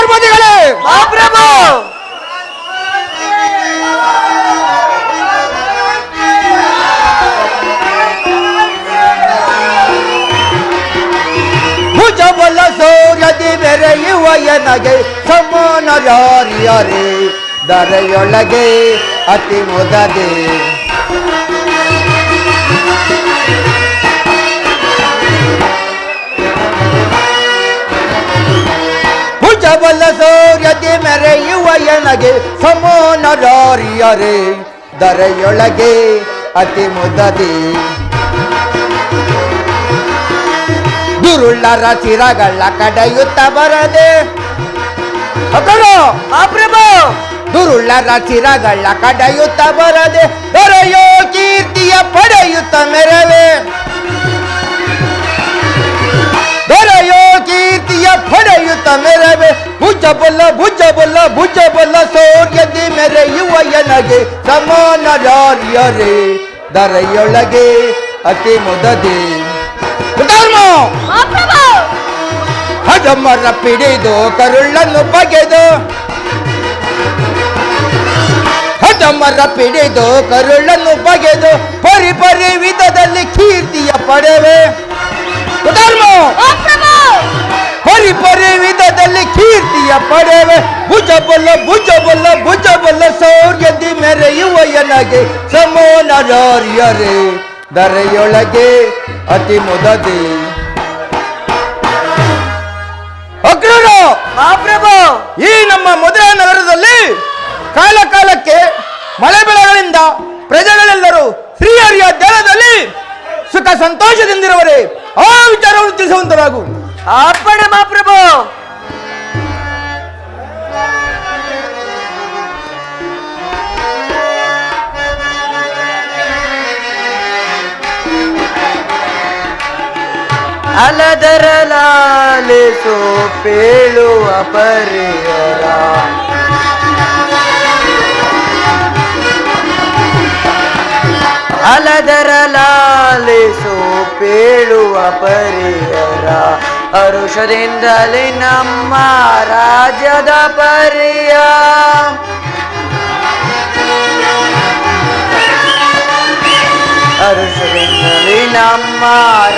ಪಿತೃಪತಿಗಳೇ, ಮಹಾಪ್ರಭು ಭುಜಬಲ ಸೂರ್ಯದಿ ಬೆರೆಯುವ ಎನಗೆ ಸಮಾನರಾರಿಯರೇ ದರೆಯೊಳಗೆ ಅತಿ ಮುದದೆ ಭುಜಬಲ ಸೂರ್ಯದಿ ಮೆರೆಯುವ ಎನಗೆ ಸಮಾನರಾರಿಯರೇ ದರೆಯೊಳಗೆ ಅತಿ ಮುದದೆ ದುರುಳ್ಳರ ಚಿರಗಳ ಕಡೆಯುತ್ತ ಬರದೆ ಮಹಾಪ್ರಭು ದುರುಳ್ಳರ ಚಿರಗಳ ಕಡೆಯುತ್ತ ಬರದೆ ದೊರೆಯೋ ಕೀರ್ತಿಯ ಪಡೆಯುತ್ತ ಮೆರವೆ ದೊರೆಯೋ ಕೀರ್ತಿಯ ಪಡೆಯುತ್ತ ಮೆರವೆ ಭುಜಬಲ್ಲ ಭುಜಬಲ್ಲ ಭುಜಬಲ್ಲ ಸೌರ್ಯದಿ ಮೆರೆಯುವ ಎನಗೆ ಸಮಾನರಾರ್ಯರೇ ದರೆಯೊಳಗೆ ಅತಿ ಮುದದೆ ಹಜಮರ ಪಿಡಿದು ಕರುಳನ್ನು ಬಗೆದು ಹಜಮರ ಪಿಡಿದು ಕರುಳನ್ನು ಬಗೆದು ಪರಿ ಪರಿ ವಿಧದಲ್ಲಿ ಕೀರ್ತಿಯ ಪಡೆವೆ ಪರಿ ಪರಿ ವಿಧದಲ್ಲಿ ಕೀರ್ತಿಯ ಪಡೆವೆ ಭುಜಬಲ್ಲ ಭುಜಬಲ್ಲ ಭುಜಬಲ್ಲ ಸೌರ್ಯದಿ ಮೆರೆಯುವ ಎನಗೆ ಸಮೋನರಾರ್ಯರೇ ದರೆಯೊಳಗೆ ಅತಿ ಮುದದೆ ಅಗ್ರರು ಮಹಾಪ್ರಭು ಈ ನಮ್ಮ ಮಧುರಾ ನಗರದಲ್ಲಿ ಕಾಲ ಕಾಲಕ್ಕೆ ಮಳೆ ಬೆಳೆಗಳಿಂದ ಪ್ರಜೆಗಳೆಲ್ಲರೂ ಶ್ರೀಹರಿಯ ಧ್ಯಾನದಲ್ಲಿ ಸುಖ ಸಂತೋಷದಿಂದಿರುವರೆ ಆ ವಿಚಾರವನ್ನು ತಿಳಿಸುವಂತರಾಗು. ಅಪ್ಪಣೆ ಮಹಾಪ್ರಭು. ಅಲದರಲಾಲಿಸೋ ಪೇಳುವ ಪರಿಯರ ಅಲದರಲಾಲಿಸೋ ಪೇಳುವ ಪರಿಯರ ಹರುಷದಿಂದಲೇ ನಮ್ಮ ರಾಜ್ಯದ ಪರಿಯ ಹರುಷದಿಂದಲೇ ನಮ್ಮ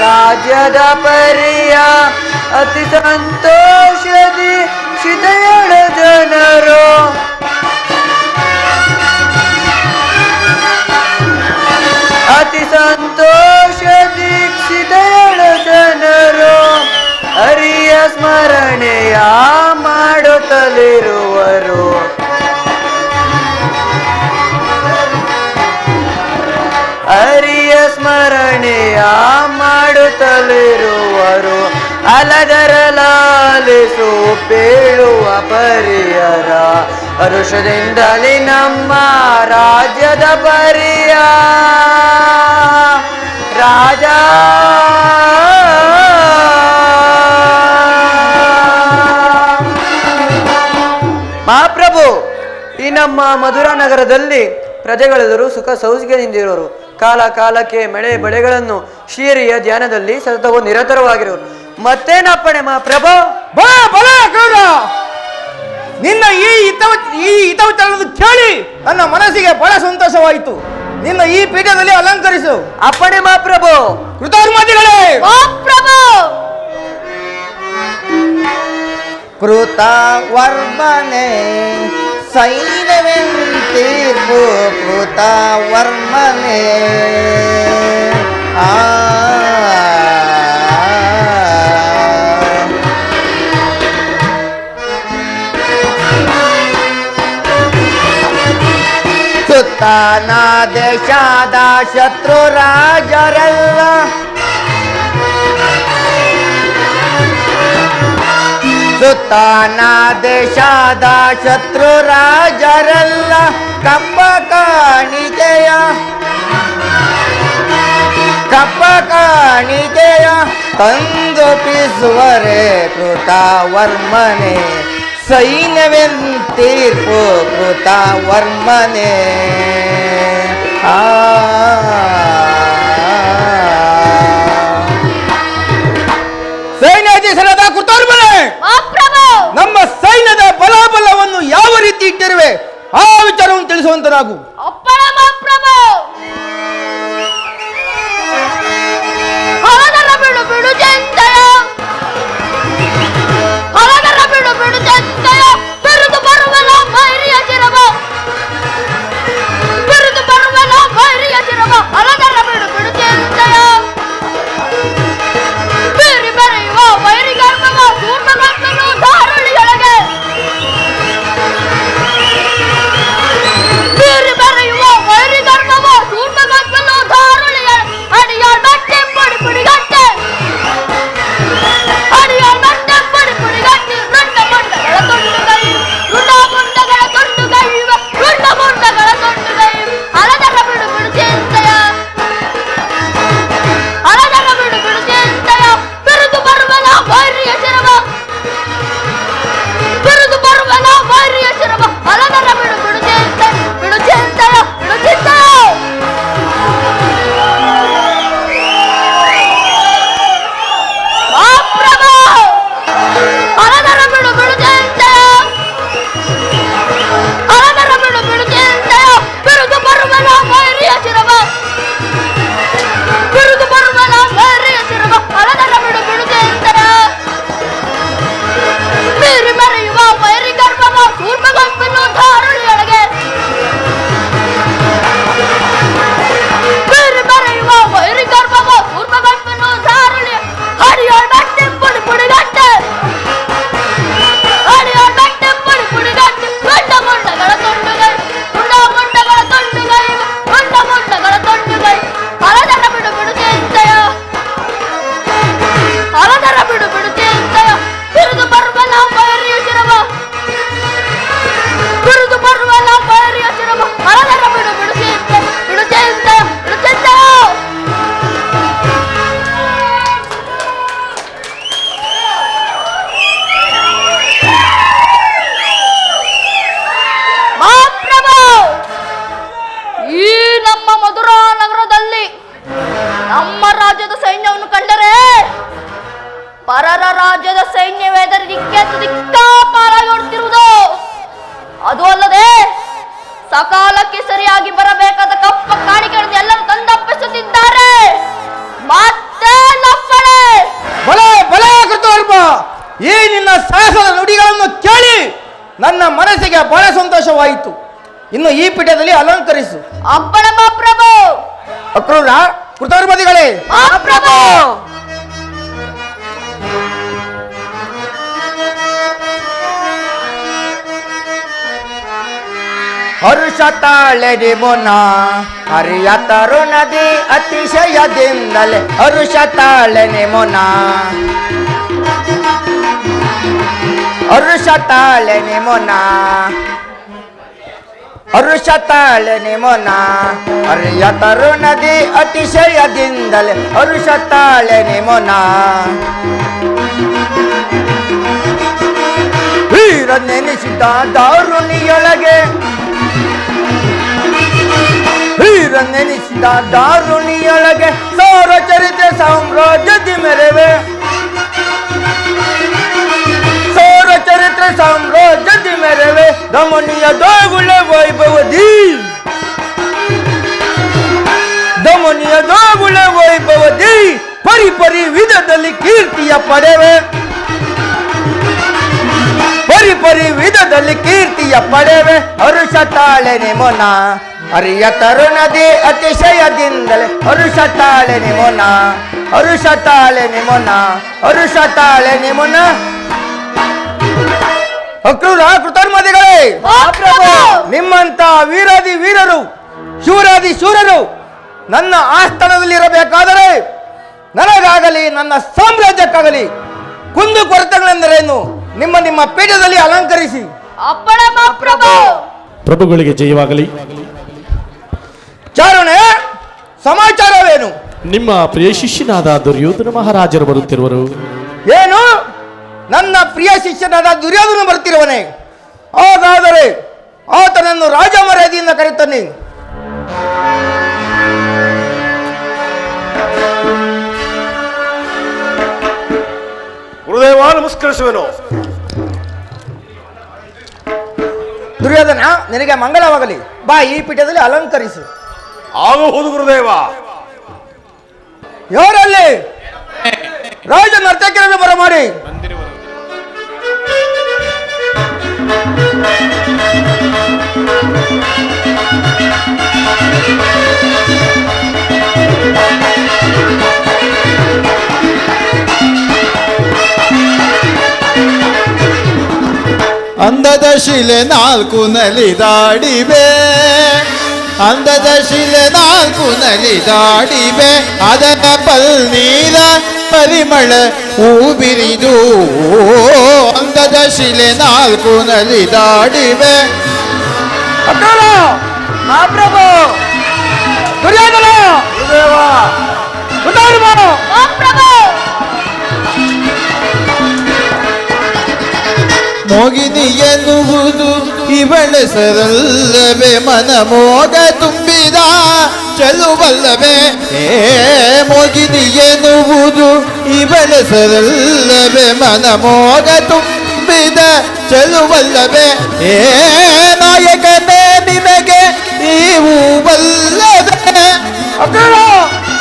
ರಾಜ್ಯದ ಪರಿಯ ಅತಿ ಸಂತೋಷದಿ ಶಿದಯಳ ಜನರು ಅತಿ ಸಂತೋಷ ದೀಕ್ಷಿತಳ ಜನರು ಹರಿಯ ಸ್ಮರಣೆಯ ಮಾಡುತ್ತಲಿರುವರು ಹರಿಯ ಸ್ಮರಣೆಯ ಮಾಡುತ್ತಲಿರುವರು ಅಲದರಲಾಲಿಸು ಪೇಳುವ ಪರಿಯರ ಹರುಷದಿಂದಲೇ ನಮ್ಮ ರಾಜ್ಯದ ಪರಿಯ ರಾಜ ಮಹಾಪ್ರಭು, ಈ ನಮ್ಮ ಮಧುರಾ ನಗರದಲ್ಲಿ ಪ್ರಜೆಗಳೆಲ್ಲರೂ ಸುಖ ಸೌಖ್ಯದಿಂದಿರೋರು. ಕಾಲ ಕಾಲಕ್ಕೆ ಮಳೆ ಬೆಳೆಗಳನ್ನು ಶ್ರೀಹರಿಯ ಧ್ಯಾನದಲ್ಲಿ ಸತತವು ನಿರತರವಾಗಿರೋರು. ಮತ್ತೇನಪ್ಪಣೆ ಮಹಾಪ್ರಭು? ನಿನ್ನ ಈ ಹಿತವಚನವನ್ನು ಕೇಳಿ ನನ್ನ ಮನಸ್ಸಿಗೆ ಬಹಳ ಸಂತೋಷವಾಯಿತು. ನಿನ್ನ ಈ ಪೀಠದಲ್ಲಿ ಅಲಂಕರಿಸು. ಅಪ್ಪಣೆ ಮಹಾಪ್ರಭು. ಕೃತವರ್ಮದಿಗಳೇ, ಕೃತವರ್ಮನೆ ಸೈನ್ಯವೆಂತೀರ್ಪು ಕೃತವರ್ಮನೆ ಸುತ್ತನ ದೇಶದ ಶತ್ರು ರಾಜರೆಲ್ಲ ಸುತ್ತನ ದೇಶದ ಶತ್ರು ರಾಜರೆಲ್ಲ ಕಪ್ಪ ಕಾಣಿಕೆಯ ತಂದೊಪ್ಪಿಸುವರೆ ಕೃತವರ್ಮನೆ ಸೈನ್ಯವೆಂತೀರ್ಪು ಕೃತವರ್ಮನೆ ಸೈನ್ಯಾಧಿಕಾರಿಗಳೇ, ಲಂಕೇಶನಾದ ಕೃತಾರ್ಮನೆ, ಮಹಾಪ್ರಭು ನಮ್ಮ ಸೈನ್ಯದ ಬಲಾಬಲವನ್ನು ಯಾವ ರೀತಿ ಇಟ್ಟಿರುವೆ ಆ ವಿಚಾರವನ್ನು ತಿಳಿಸುವಂತನಾಗು. ಅಪ್ಪಣ ಮಹಾಪ್ರಭು ಹಳದರ ಬಿಡು ಬಿಡು ಜಂತಯ ಹಳದರ ಬಿಡು ಬಿಡು ಜಂತಯ ಬಿರುದು ಬರುವನ ಬೈರಿಯ ಚಿರವ ಬಿರುದು ಬರುವನ ಬೈರಿಯ ಚಿರವ ಹಳದರ ಬಿಡು ಬಿಡು ಜಂತಯ ಬೇರಿ ಬೆರೆಯುವ ಬೈರಿಗರ್ಭವ ಸೂರ್ಮಗಂತನು ಧಾರುಳಿಯೊಳಗೆ ಬೇರಿ ಬೆರೆಯುವ ಬೈರಿಗರ್ಭವ ಸೂರ್ಮಗಂತನು ಧಾರುಳಿಯ ಅಡಿಯ ಬಟ್ಟೆ ಪುಡಿ ಪುಡಿಗಟ್ಟೆ ಅಡಿಯ ಬಟ್ಟೆ ಪುಡಿ ಪುಡಿಗಟ್ಟೆ ರುಂಡ ಮುಂಡಗಳ ತೊಂಡುಗೈ ರುಂಡ ಮುಂಡಗಳ ತೊಂಡುಗೈ ರುಂಡ ಮುಂಡಗಳ ತೊಂಡುಗೈ ಅಲದರ ಬಿಡು ಬಿಡು ಚಿಂತೆಯ ಅಲದರ ಬಿಡು ಬಿಡು ಚಿಂತೆಯ ಬಿರುದು ಬರುವನ ಬೈರಿಯ ಶಿರವ ಬಿರುದು ಬರುವನ ಬೈರಿಯ ಶಿರವ ಅಲದರ ಬಿಡು ಬಿಡು ಚಿಂತೆಯ ಬಿಡು ಚಿಂತೆಯ ಬಿಡು ಚಿಂತೆಯ ಮಹಾಪ್ರಭು ಅಲದರ ಬಿಡು ಬಿಡು ಚಿಂತೆಯ ಅಲದರ ಬಿಡು ಬಿಡು ಚಿಂತೆಯ ಬಿರುದು ಬರುವನ ಬೈರಿಯ ಶಿರವ ಬಿರುದು ಬರುವನ ಬೈರಿಯ ಶಿರವ ಅಲದರ ಬಿಡು ಬಿಡು ಚಿಂತೆಯ ಬೇರಿ ಮರೆಯುವ ಬೈರಿ ಗರ್ಭವ ಕೂರ್ಮಗೊಂಬನ್ನು ಧಾರುಳಿಯೊಳಗೆ ಬೇರಿ ಮರೆಯುವ ಬೈರಿ ಗರ್ಭವ ಕೂರ್ಮಗೊಂಬನ್ನು ಧಾರುಳಿಯ ಹರಿಯ ಬಟ್ಟೆ ಪುಡಿ ಪುಡಿಗಟ್ಟೆ ಹರಿಯ ಬಟ್ಟೆ ಪುಡಿ ಪುಡಿಗಟ್ಟೆ ರುಂಡ ಮುಂಡಗಳ ತೊಂಡುಗೈ ರುಂಡ ಮುಂಡಗಳ ತೊಂಡುಗೈ ರುಂಡ ಮುಂಡಗಳ ತೊಂಡುಗೈ ಅಲದರ ಬಿಡು ಬಿಡು ಚಿಂತೆಯ ಅಲದರ ಬಿಡು ಬಿಡು ಚಿಂತೆಯ ಬಿರುದು ಬರುವನ ಬೈರಿಯ ಶಿರವ ಬಿರುದು ಬರುವನ ಬೈರಿಯ ಶಿರವ ಅಲದರ ಬಿಡು ಬಿಡು ಚಿಂತೆಯ ಬಿಡು ಚಿಂತೆಯ ಬಿಡು ಚಿಂತೆಯ ಮಹಾಪ್ರಭು ಈ ನಮ್ಮ ಮಧುರಾ ನಗರದಲ್ಲಿ ನಮ್ಮ ರಾಜ್ಯದ ಸೈನ್ಯವನ್ನು ಕಂಡರೆ ಪರರ ರಾಜ್ಯದ ಸೈನ್ಯವೇದರ ದಿಕ್ಕಾಪಾಲಾಗಿ ಓಡುತ್ತಿರುವುದು. ಅದು ಅಲ್ಲದೆ ಸಕಾಲಕ್ಕೆ ಸರಿಯಾಗಿ ಬರಬೇಕಾದ ಕಪ್ಪ ಕಾಣಿಕೆಗಳನ್ನು ಎಲ್ಲರೂ ತಂದಪ್ಪಿಸುತ್ತಿದ್ದಾರೆ. ಮತ್ತೆ ಲಪ್ಪಣೆ ಬಲೆ ಬಲೆ ಕೃತಾರ್ಮ, ಈ ನಿನ್ನ ಸಾಹಸದ ನುಡಿಗಳನ್ನು ಕೇಳಿ ನನ್ನ ಮನಸ್ಸಿಗೆ ಬಹಳ ಸಂತೋಷವಾಯಿತು. ಇನ್ನು ಈ ಪೀಠದಲ್ಲಿ ಅಲಂಕರಿಸು. ಅಪ್ಪಣ ಮಹಾಪ್ರಭು ಅಕ್ರೂರ ಕೃತಾರ್ಮದಿಗಳೇ, ಮಹಾಪ್ರಭು ಹರುಷ ತಾಳೆರಿ ಮೊನ ಹರಿಯ ತರುಣದಿ ಅತಿಶಯದಿಂದಲೇ ಹರುಷ ತಾಳೆನೆ ಮೊನ ಹರುಷ ತಾಳೆನೆ ಮೊನ ಹರುಷ ತಾಳೆನೆ ಮೊನ ಹರಿಯ ತರುಣದಿ ಅತಿಶಯದಿಂದಲೇ ಹರುಷ ತಾಳೆನೆ ಮೊನ ವೀರ ನೆನೆಸಿದ ದಾರುಣಿಯೊಳಗೆ ವೀರ ನೆನೆಸಿದ ದಾರುಣಿಯೊಳಗೆ ಸೌರ ಚರಿತ್ರೆ ಸಾಮ್ರಾಜ್ಯದಿ ಮೆರೆವೆ ಸೌರ ಚರಿತ್ರೆ ಸಾಮ್ರಾಜ್ಯದಿ ಮೆರೆವೆ ದಮನಿಯ ದೋಗುಳ ವೈಭವದಿ ದಮನಿಯ ದೋಗುಳ ವೈಭವದಿ ಪರಿ ಪರಿ ವಿಧದಲ್ಲಿ ಕೀರ್ತಿಯ ಪಡೆವೆ ಪರಿ ಪರಿ ವಿಧದಲ್ಲಿ ಕೀರ್ತಿಯ ಪಡೆವೆ ಹರುಷ ತಾಳೆನೆ ಮೊನ ಹರಿಯ ತರುಣದಿ ಅತಿಶಯದಿಂದಲೇ ಹರುಷ ತಾಳೆನೆ ಮೊನ ಹರುಷ ತಾಳೆನೆ ಮೊನ ಹರುಷ ತಾಳೆನೆ ಮೊನ. ಅಕ್ರೂರ ಕೃತಾರ್ಮದಿಗಳೇ, ಮಹಾಪ್ರಭು ನಿಮ್ಮಂತ ವೀರಾದಿ ವೀರರು ಶೂರಾದಿ ಶೂರರು ನನ್ನ ಆಸ್ಥಾನದಲ್ಲಿ ಇರಬೇಕಾದರೆ ನನಗಾಗಲಿ ನನ್ನ ಸಾಮ್ರಾಜ್ಯಕ್ಕಾಗಲಿ ಕುಂದು ಕೊರತೆಗಳೆಂದರೇನು ನಿಮ್ಮ ನಿಮ್ಮ ಪೀಠದಲ್ಲಿ ಅಲಂಕರಿಸಿ. ಅಪ್ಪಣ ಮಹಾಪ್ರಭು ಪ್ರಭುಗಳಿಗೆ ಜಯವಾಗಲಿ. ಚಾರುಣೆ, ಸಮಾಚಾರವೇನು? ನಿಮ್ಮ ಪ್ರಿಯ ಶಿಷ್ಯನಾದ ದುರ್ಯೋಧನ ಮಹಾರಾಜರು ಬರುತ್ತಿರುವರು. ಏನು? ನನ್ನ ಪ್ರಿಯ ಶಿಷ್ಯನಾದ ದುರ್ಯೋಧನ ಬರ್ತಿರುವನೆ? ಹಾಗಾದರೆ ಆತನನ್ನು ರಾಜ ಮರ್ಯಾದೆಯಿಂದ ಕರೆಯುತ್ತಾನೆ. ಗುರುದೇವ ನಮಸ್ಕರಿಸುವೆನು. ದುರ್ಯೋಧನ, ನಿನಗೆ ಮಂಗಳವಾಗಲಿ. ಬಾ, ಈ ಪೀಠದಲ್ಲಿ ಅಲಂಕರಿಸು. ಆಗುವುದು ಗುರುದೇವ. ಯಾರಲ್ಲಿ ರಾಜ ನರ್ತಕರನ್ನು ಬರಮಾಡಿ. ಅಂದದ ಶಿಲೆ ನಾಲ್ಕು ನಲಿದಾಡಿವೆ, ಅಂದದ ಶಿಲೆ ನಾಲ್ಕು ನಲಿದಾಡಿವೆ, ಅದರ ಪಲ್ನೀರ ಪರಿಮಳ ಹೂಬಿರಿದು. ಅಂದದ ಶಿಲೆ ನಾಲ್ಕು ನಲಿದಾಡಿವೆ. ಅರ್ಜುನ, ಮಹಾಪ್ರಭು, ದುರ್ಯೋಧನ, ಗುರುದೇವ. ಧರ್ಮ, ಮಹಾಪ್ರಭು ಮೋಗಿನಿ ಎನ್ನುವುದು ಇವಳೆಸರಲ್ಲವೇ, ಮನಮೋಗ ತುಂಬಿದ ಚೆಲುವಲ್ಲವೇ. ಮೋಗಿನಿ ಎನ್ನುವುದು ಇವಳೆಸರಲ್ಲವೇ, ಮನಮೋಗ ತುಂಬಿದ ಚೆಲುವಲ್ಲವೇ. ನಾಯಕನೇ ನಿನಗೆ ನೀವು ಬಲ್ಲವೇ. ಅರ್ಜುನ,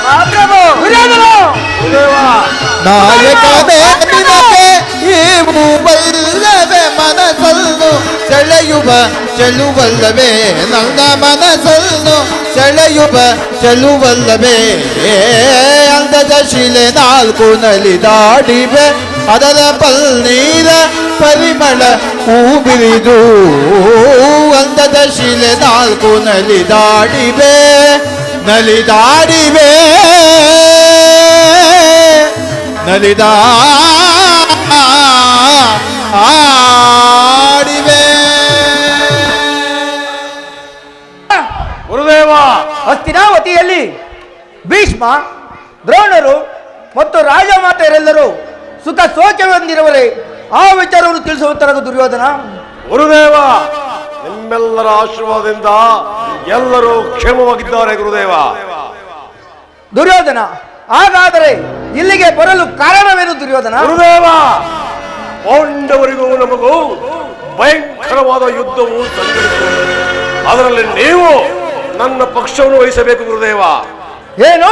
ಮಹಾಪ್ರಭು, ದುರ್ಯೋಧನ, ನಾಯಕನೇ ನಿನಗೆ ನೀವು ಬಲ್ಲವೇ, ಮನಸ್ಸನ್ನು ಸೆಳೆಯುವ ಚೆಲುವಲ್ಲವೇ, ನನ್ನ ಮನಸ್ಸನ್ನು ಸೆಳೆಯುವ ಚೆಲುವಲ್ಲವೇ. ಅಂದದ ಶಿಲೆ ನಾಲ್ಕು ನಲಿದಾಡಿವೆ, ಅದರ ಪಲ್ನೀರ ಪರಿಮಳ ಹೂಬಿರಿದು. ಅಂದದ ಶಿಲೆ ನಾಲ್ಕು ನಲಿದಾಡಿವೆ, ನಲಿದಾಡಿವೆ, ನಲಿದಾಡಿವೆ. ಗುರುದೇವ. ಹಸ್ತಿನಾವತಿಯಲ್ಲಿ ಭೀಷ್ಮ, ದ್ರೋಣರು ಮತ್ತು ರಾಜಮಾತೆಯರೆಲ್ಲರೂ ಸುಖ ಸೌಖ್ಯವೆಂದಿರುವರೆ ಆ ವಿಚಾರವನ್ನು ತಿಳಿಸುವಂತರದು ದುರ್ಯೋಧನ. ಗುರುದೇವ, ನಿಮ್ಮೆಲ್ಲರ ಆಶೀರ್ವಾದದಿಂದ ಎಲ್ಲರೂ ಕ್ಷೇಮವಾಗಿದ್ದಾರೆ ಗುರುದೇವ. ದುರ್ಯೋಧನ, ಹಾಗಾದರೆ ಇಲ್ಲಿಗೆ ಬರಲು ಕಾರಣವೇನು ದುರ್ಯೋಧನ? ಗುರುದೇವ, ಪಾಂಡವರಿಗೂ ನಮಗೂ ಭಯಂಕರವಾದ ಯುದ್ಧವು ಸಂಘಟಿಸಿತು. ಅದರಲ್ಲಿ ನೀವು ನನ್ನ ಪಕ್ಷವನ್ನು ವಹಿಸಬೇಕು ಗುರುದೇವ. ಏನು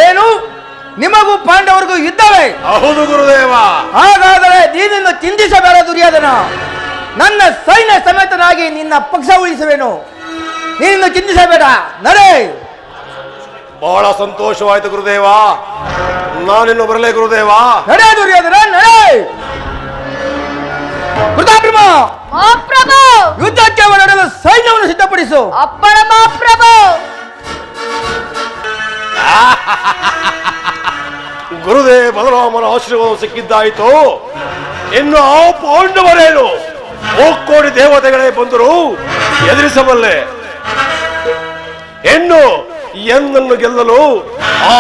ಏನು ನಿಮಗೂ ಪಾಂಡವರಿಗೂ ಯುದ್ಧವೇ? ಹೌದು ಗುರುದೇವ. ಹಾಗಾದರೆ ನೀನನ್ನು ಚಿಂತಿಸಬೇಡ ದುರ್ಯೋಧನ. ನನ್ನ ಸೈನ್ಯ ಸಮೇತನಾಗಿ ನಿನ್ನ ಪಕ್ಷ ಉಳಿಸುವೆನು. ನೀನು ಚಿಂತಿಸಬೇಡ, ನಡೆ. ಬಹಳ ಸಂತೋಷವಾಯಿತು ಗುರುದೇವ. ನಾನಿನ್ನು ಬರಲೇ ಗುರುದೇವ. ನಡೆ ದುರ್ಯೋಧನ, ನಡೆ. ಕೃತಾಪ್ರಮ, ಮಹಾಪ್ರಭು ಯುದ್ಧಕ್ಕೆ ಹೊರಡಲು ಸೈನ್ಯವನ್ನು ಸಿದ್ಧಪಡಿಸು. ಅಪ್ಪಣ ಮಹಾಪ್ರಭು. ಗುರುದೇವ ಬಲರಾಮನ ಆಶೀರ್ವಾದ ಸಿಕ್ಕಿದ್ದಾಯಿತು. ಇನ್ನು ಆ ಪಾಂಡವರೇನು ಮುಕ್ಕೋಟಿ ದೇವತೆಗಳೇ ಬಂದರು ಎದುರಿಸಬಲ್ಲೆ. ಹೆಣ್ಣು ಎನ್ನನ್ನು ಗೆಲ್ಲಲು ಆ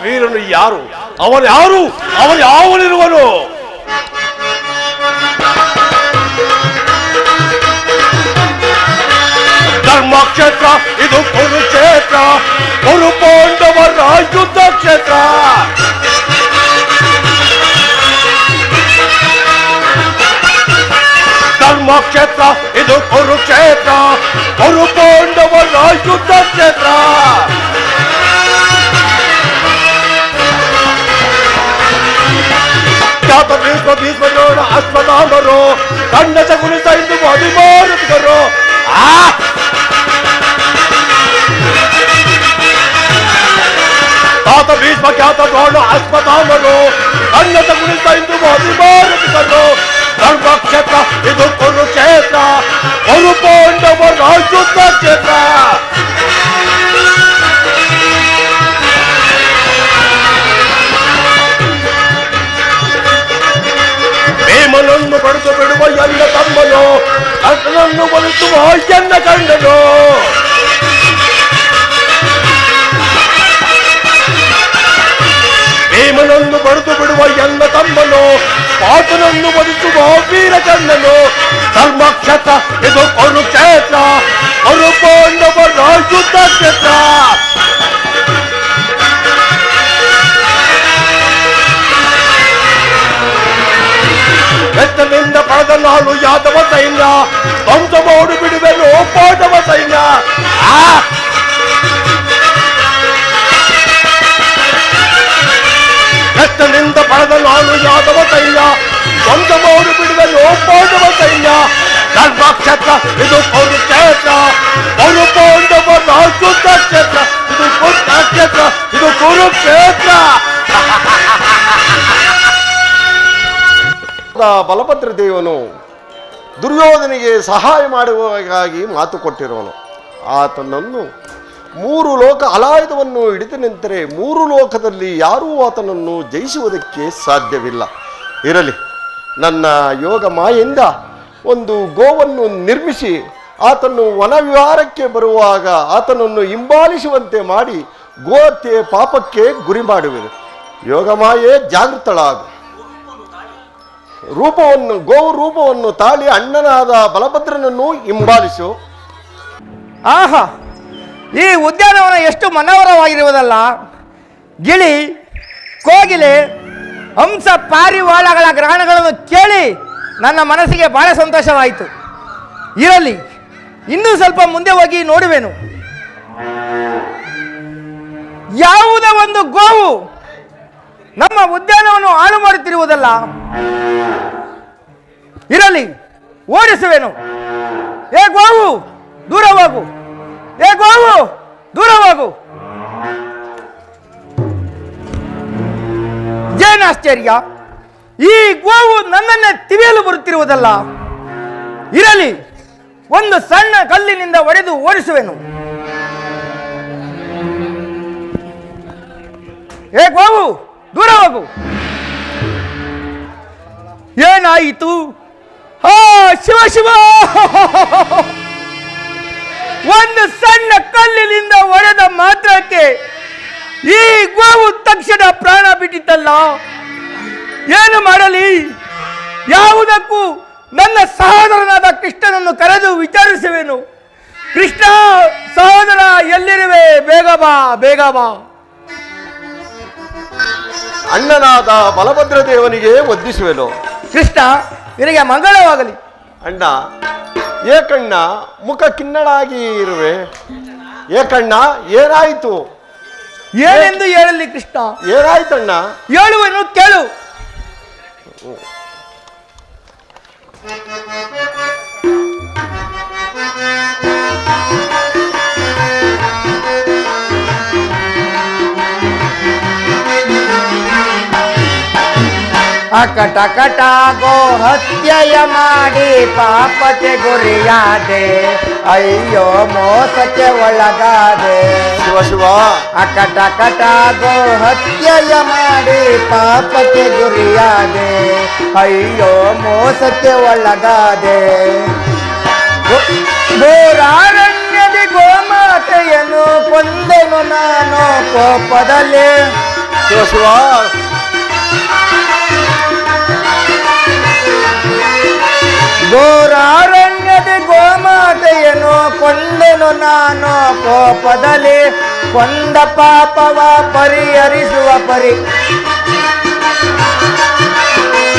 ವೀರನು ಯಾರು? ಅವನು ಯಾರು? ಅವನು ಯಾವನಿರುವನು? ಧರ್ಮಕ್ಷೇತ್ರ ಇದು ಕುರುಕ್ಷೇತ್ರ, ಕುರು ಪಾಂಡವರ ಯುದ್ಧ ಕ್ಷೇತ್ರ. ಧರ್ಮಕ್ಷೇತ್ರ ಇದು ಕುರುಕ್ಷೇತ್ರ, ಕುರು ಪಾಂಡವರ ಯುದ್ಧ ಕ್ಷೇತ್ರ. ಖ್ಯಾತ ಭೀಷ್ಮದ್ರೋಣ ಅಶ್ವತ್ಥಾಮರು ಕಣ್ಣ ಚಗುಲಿಸ ಇಂದು ಅಭಿಮಾನಿಸಿದರು. ತಾತ ಭೀಷ್ಮ ಖ್ಯಾತ ದ್ರೋಣ ಅಶ್ವತ್ಥಾಮರು ಕಣ್ಣ ಚಗುಲಿಸ ಇಂದು ಅಭಿಮಾನಿಸಿದರು. ಧರ್ಮಕ್ಷೇತ್ರ ಇದು ಕುರುಕ್ಷೇತ್ರ, ಕುರು ಪಾಂಡವರ ಯುದ್ಧ ಕ್ಷೇತ್ರ. ಭೀಮನನ್ನು ಬಡಿದು ಬಿಡುವ ಎನ್ನ ತಮ್ಮನು, ಕರ್ಣನನ್ನು ಬಲಿಸುವ ಎನ್ನ ಗಂಡನು. ಭೀಮನನ್ನು ಬಡಿದು ಬಿಡುವ ಎನ್ನ ತಮ್ಮನು, ಪಾತನನ್ನು ಬಲಿಸುವ ವೀರ ಗಂಡನು. ಧರ್ಮಕ್ಷೇತ್ರ ಇದು ಕುರುಕ್ಷೇತ್ರ, ಕುರು ಪಾಂಡವರ ಯುದ್ಧ ಕ್ಷೇತ್ರ. ಪಡೆದ ನಾನು ಯಾದವ ಸೈನ್ಯ ಧ್ವಂಸ ಮಾಡಿ ಬಿಡುವೆನು ಪಾಂಡವ ಸೈನ್ಯ. ಕೃಷ್ಣನಿಂದ ಪಡೆದ ನಾನು ಯಾದವ ಸೈನ್ಯ ಧ್ವಂಸ ಮಾಡಿ ಬಿಡುವೆನು ಪಾಂಡವ ಸೈನ್ಯ. ಧರ್ಮಕ್ಷೇತ್ರ ಇದು ಕುರುಕ್ಷೇತ್ರ, ಪೌರು ಪಾಂಡವ ಶುದ್ಧ ಕ್ಷೇತ್ರ ಇದು ಕುರುಕ್ಷೇತ್ರ, ಇದು ಕುರುಕ್ಷೇತ್ರ. ಬಲಭದ್ರ ದೇವನು ದುರ್ಯೋಧನಿಗೆ ಸಹಾಯ ಮಾಡುವುದಾಗಿ ಮಾತು ಕೊಟ್ಟಿರುವನು. ಆತನನ್ನು 3 ಲೋಕ ಅಲಾಯುಧವನ್ನು ಹಿಡಿದು ನಿಂತರೆ 3 ಲೋಕದಲ್ಲಿ ಯಾರೂ ಆತನನ್ನು ಜಯಿಸುವುದಕ್ಕೆ ಸಾಧ್ಯವಿಲ್ಲ. ಇರಲಿ, ನನ್ನ ಯೋಗ ಮಾಯೆಯಿಂದ ಒಂದು ಗೋವನ್ನು ನಿರ್ಮಿಸಿ ಆತನು ವನವಿಹಾರಕ್ಕೆ ಬರುವಾಗ ಆತನನ್ನು ಹಿಂಬಾಲಿಸುವಂತೆ ಮಾಡಿ ಗೋಹತ್ಯೆ ಪಾಪಕ್ಕೆ ಗುರಿ ಮಾಡುವುದು. ಯೋಗ ಮಾಯೆ ಜಾಗೃತಳಾಗು. ಗೋವು ರೂಪವನ್ನು ತಾಳಿ ಅಣ್ಣನಾದ ಬಲಭದ್ರನನ್ನು ಹಿಂಬಾಲಿಸು. ಆಹಾ, ಈ ಉದ್ಯಾನವನ ಎಷ್ಟು ಮನೋಹರವಾಗಿರುವುದಲ್ಲ. ಗಿಳಿ, ಕೋಗಿಲೆ, ಹಂಸ, ಪಾರಿವಾಳಗಳ ಗ್ರಹಣಗಳನ್ನು ಕೇಳಿ ನನ್ನ ಮನಸ್ಸಿಗೆ ಬಹಳ ಸಂತೋಷವಾಯಿತು. ಇರಲಿ, ಇನ್ನೂ ಸ್ವಲ್ಪ ಮುಂದೆ ಹೋಗಿ ನೋಡುವೆನು. ಯಾವುದೋ ಒಂದು ಗೋವು ನಮ್ಮ ಉದ್ಯಾನವನ್ನು ಹಾಳು ಮಾಡುತ್ತಿರುವುದಲ್ಲ. ಇರಲಿ, ಓಡಿಸುವೆನು. ಏ ಗೋವು, ದೂರ ಹೋಗು. ಏ ಗೋವು, ದೂರ ಹೋಗು. ಏನಾಶ್ಚರ್ಯ, ಈ ಗೋವು ನನ್ನನ್ನೇ ತಿವಿಯಲು ಬರುತ್ತಿರುವುದಲ್ಲ. ಇರಲಿ, ಒಂದು ಸಣ್ಣ ಕಲ್ಲಿನಿಂದ ಹೊಡೆದು ಓಡಿಸುವೆನು. ಏ ಗೋವು, ದೂರ ಹೋಗು. ಏನಾಯಿತು? ಆ ಶಿವ ಶಿವ, ಒಂದು ಸಣ್ಣ ಕಲ್ಲಿನಿಂದ ಹೊಡೆದ ಮಾತ್ರಕ್ಕೆ ಈ ಗೋವು ತಕ್ಷಣ ಪ್ರಾಣ ಬಿಟ್ಟಿತ್ತಲ್ಲ. ಏನು ಮಾಡಲಿ? ಯಾವುದಕ್ಕೂ ನನ್ನ ಸಹೋದರನಾದ ಕೃಷ್ಣನನ್ನು ಕರೆದು ವಿಚಾರಿಸುವೆನು. ಕೃಷ್ಣ ಸಹೋದರ, ಎಲ್ಲಿರುವೆ? ಬೇಗ ಬಾ, ಬೇಗ ಬಾ. ಅಣ್ಣನಾದ ಬಲಭದ್ರ ದೇವನಿಗೆ ವಂದಿಸುವೆನು. ಕೃಷ್ಣ, ನಿನಗೆ ಮಂಗಳವಾಗಲಿ. ಅಣ್ಣ, ಏಕಣ್ಣ ಮುಖ ಕಿನ್ನಡಾಗಿ ಇರುವೆ. ಏಕಣ್ಣ, ಏನಾಯಿತು? ಏನೆಂದು ಹೇಳಲಿ ಕೃಷ್ಣ? ಏನಾಯ್ತಣ್ಣ? ಹೇಳುವೆನು, ಕೇಳು. ಅಕಟಕಟ ಗೋ ಹತ್ಯೆಯ ಮಾಡಿ ಪಾಪಕ್ಕೆ ಗುರಿಯಾದೆ, ಅಯ್ಯೋ ಮೋಸಕ್ಕೆ ಒಳಗಾದೆ. ಶಿವ ಶಿವ. ಅಕಟಕಟ ಗೋ ಹತ್ಯೆಯ ಮಾಡಿ ಪಾಪಕ್ಕೆ ಗುರಿಯಾದೆ, ಅಯ್ಯೋ ಮೋಸಕ್ಕೆ ಒಳಗಾದೆ. ಘೋರಾರಣ್ಯದಿ ಗೋಮಾತೆಯನ್ನು ಕೊಂದೆನು ನಾನು ಕೋಪದಲ್ಲಿ. ಶಿವ ಶಿವ. ಘೋರಾರಣ್ಯದಿ ಗೋಮಾತೆಯನ್ನು ಕೊಂದೆನು ನಾನು ಕೋಪದಲ್ಲಿ. ಕೊಂದ ಪಾಪವ ಪರಿಹರಿಸುವ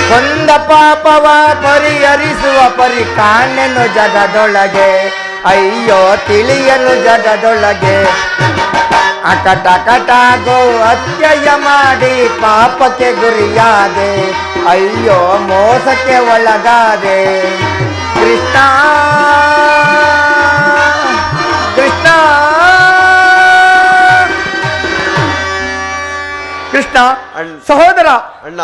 ಕೊಂದ ಪಾಪವ ಪರಿಹರಿಸುವ ಕಾಣೆನು ಜಗದೊಳಗೆ, ಅಯ್ಯೋ ತಿಳಿಯನು ಜಗದೊಳಗೆ. ಅಕಟಕಟ ಗೋ ಹತ್ಯೆಯ ಮಾಡಿ ಪಾಪಕ್ಕೆ ಗುರಿಯಾದೆ, ಅಯ್ಯೋ ಮೋಸಕ್ಕೆ ಒಳಗಾದೆ. ಕೃಷ್ಣ ಕೃಷ್ಣ ಕೃಷ್ಣ. ಸಹೋದರ, ಅಣ್ಣ,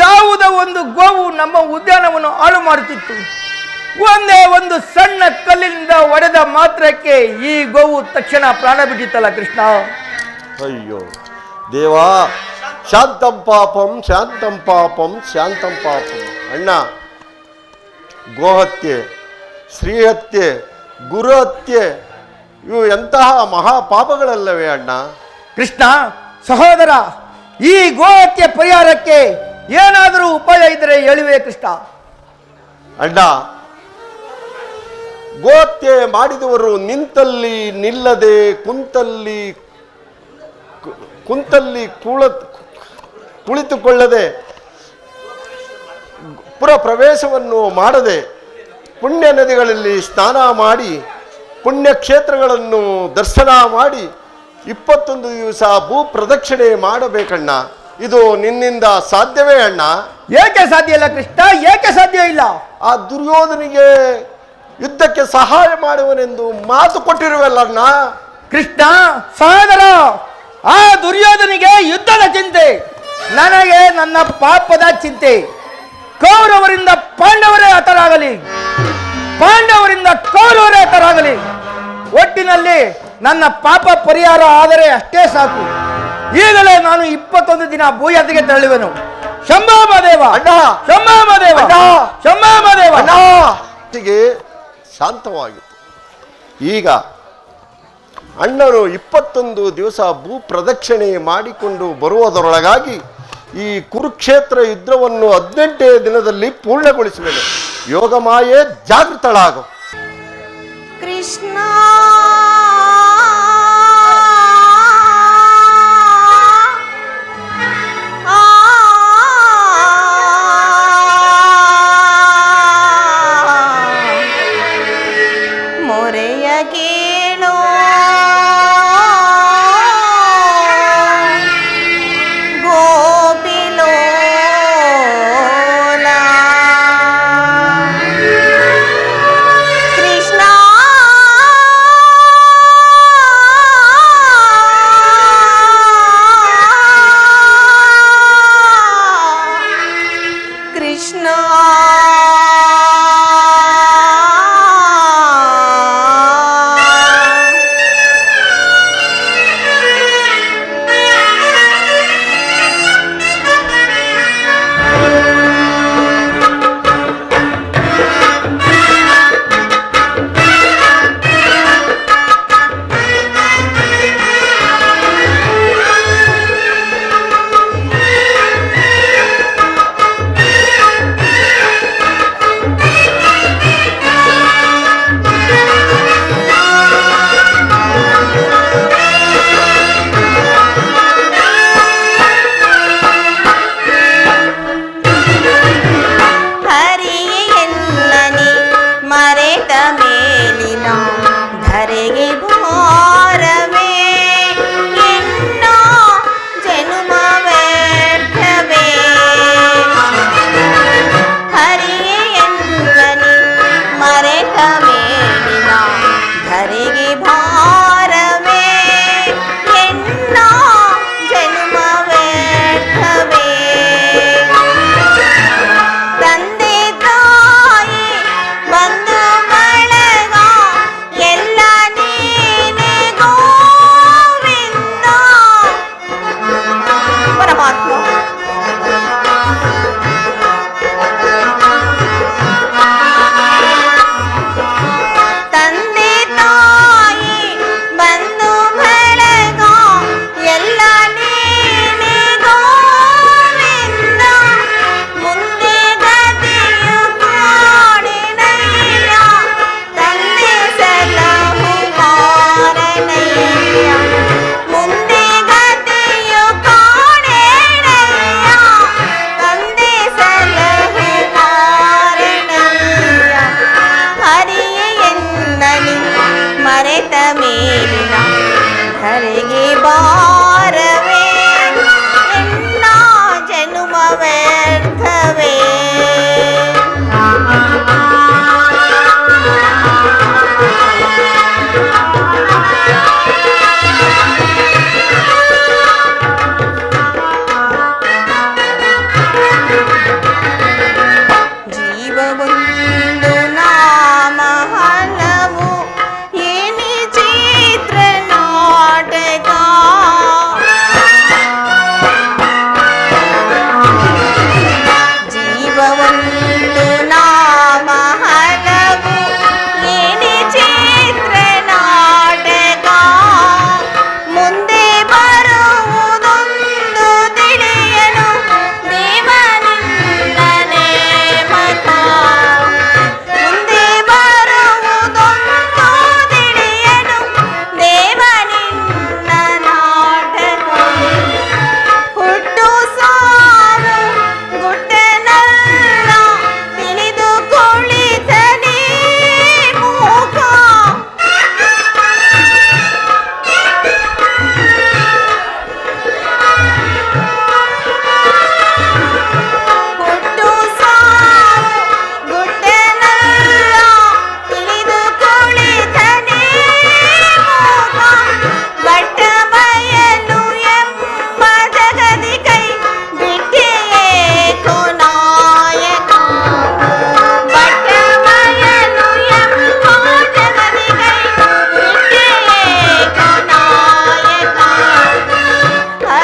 ಯಾವುದೋ ಒಂದು ಗೋವು ನಮ್ಮ ಉದ್ಯಾನವನ್ನು ಹಾಳು ಮಾಡುತ್ತಿತ್ತು. ಒಂದೇ ಒಂದು ಸಣ್ಣ ಕಲ್ಲಿನಿಂದ ಹೊಡೆದ ಮಾತ್ರಕ್ಕೆ ಈ ಗೋವು ತಕ್ಷಣ ಪ್ರಾಣ ಬಿಟ್ಟಿತ್ತಲ್ಲ ಕೃಷ್ಣ. ಅಯ್ಯೋ ದೇವಾ, ಶಾಂತಂ ಪಾಪಂ ಶಾಂತಂ ಪಾಪಂ ಶಾಂತಂ ಪಾಪಂ. ಅಣ್ಣ, ಗೋಹತ್ಯೆ, ಶ್ರೀಹತ್ಯೆ, ಗುರುಹತ್ಯೆ ಇವು ಎಂತಹ ಮಹಾಪಾಪಗಳಲ್ಲವೇ ಅಣ್ಣ? ಕೃಷ್ಣ, ಸಹೋದರ, ಈ ಗೋಹತ್ಯೆ ಪರಿಹಾರಕ್ಕೆ ಏನಾದರೂ ಉಪಾಯ ಇದ್ದರೆ ಹೇಳುವೆ ಕೃಷ್ಣ. ಅಣ್ಣ, ಗೋಹತ್ಯೆ ಮಾಡಿದವರು ನಿಂತಲ್ಲಿ ನಿಲ್ಲದೆ, ಕುಂತಲ್ಲಿ ಕುಳಿತುಕೊಳ್ಳದೆ ಪುರ ಪ್ರವೇಶವನ್ನು ಮಾಡದೆ ಪುಣ್ಯ ನದಿಗಳಲ್ಲಿ ಸ್ನಾನ ಮಾಡಿ ಪುಣ್ಯಕ್ಷೇತ್ರಗಳನ್ನು ದರ್ಶನ ಮಾಡಿ 21 ದಿವಸ ಭೂ ಪ್ರದಕ್ಷಿಣೆ ಮಾಡಬೇಕಣ್ಣ. ಇದು ನಿನ್ನಿಂದ ಸಾಧ್ಯವೇ ಅಣ್ಣ? ಏಕೆ ಸಾಧ್ಯ ಇಲ್ಲ ಕೃಷ್ಣ, ಏಕೆ ಸಾಧ್ಯ ಇಲ್ಲ? ಆ ದುರ್ಯೋಧನಿಗೆ ಯುದ್ಧಕ್ಕೆ ಸಹಾಯ ಮಾಡುವನೆಂದು ಮಾತು ಕೊಟ್ಟಿರುವಲ್ಲಣ್ಣ. ಕೃಷ್ಣ ಸಹೋದರ, ಆ ದುರ್ಯೋಧನಿಗೆ ಯುದ್ಧದ ಚಿಂತೆ, ನನಗೆ ನನ್ನ ಪಾಪದ ಚಿಂತೆ. ಕೌರವರಿಂದ ಪಾಂಡವರೇ ಹತರಾಗಲಿ, ಪಾಂಡವರಿಂದ ಕೌರವರೇ ಹತರಾಗಲಿ. ಒಟ್ಟಿನಲ್ಲಿ ನನ್ನ ಪಾಪ ಪರಿಹಾರ ಆದರೆ ಅಷ್ಟೇ ಸಾಕು. ಈಗಲೇ ನಾನು 21 ದಿನ ಭೂಯಾತ್ರೆಗೆ ತೆರಳುವೆನು. ಶಂಭಾಮದೇವ ಅಣ್ಣ, ಶಂಭಾಮದೇವ ಅಣ್ಣ, ಶಂಭಾಮದೇವ. ಹೀಗೆ ಶಾಂತವಾಗಿತ್ತು. ಈಗ ಅಣ್ಣನು 21 ದಿವಸ ಭೂ ಪ್ರದಕ್ಷಿಣೆ ಮಾಡಿಕೊಂಡು ಬರುವುದರೊಳಗಾಗಿ ಈ ಕುರುಕ್ಷೇತ್ರ ಯುದ್ಧವನ್ನು 18 ದಿನದಲ್ಲಿ ಪೂರ್ಣಗೊಳಿಸುವೆನು. ಯೋಗಮಾಯೆ ಜಾಗೃತಳಾಗು. ಕೃಷ್ಣ ಮೊರೆಯ ಕೇಳೋ ಗೋಪಿಲೋಲ. ಕೃಷ್ಣ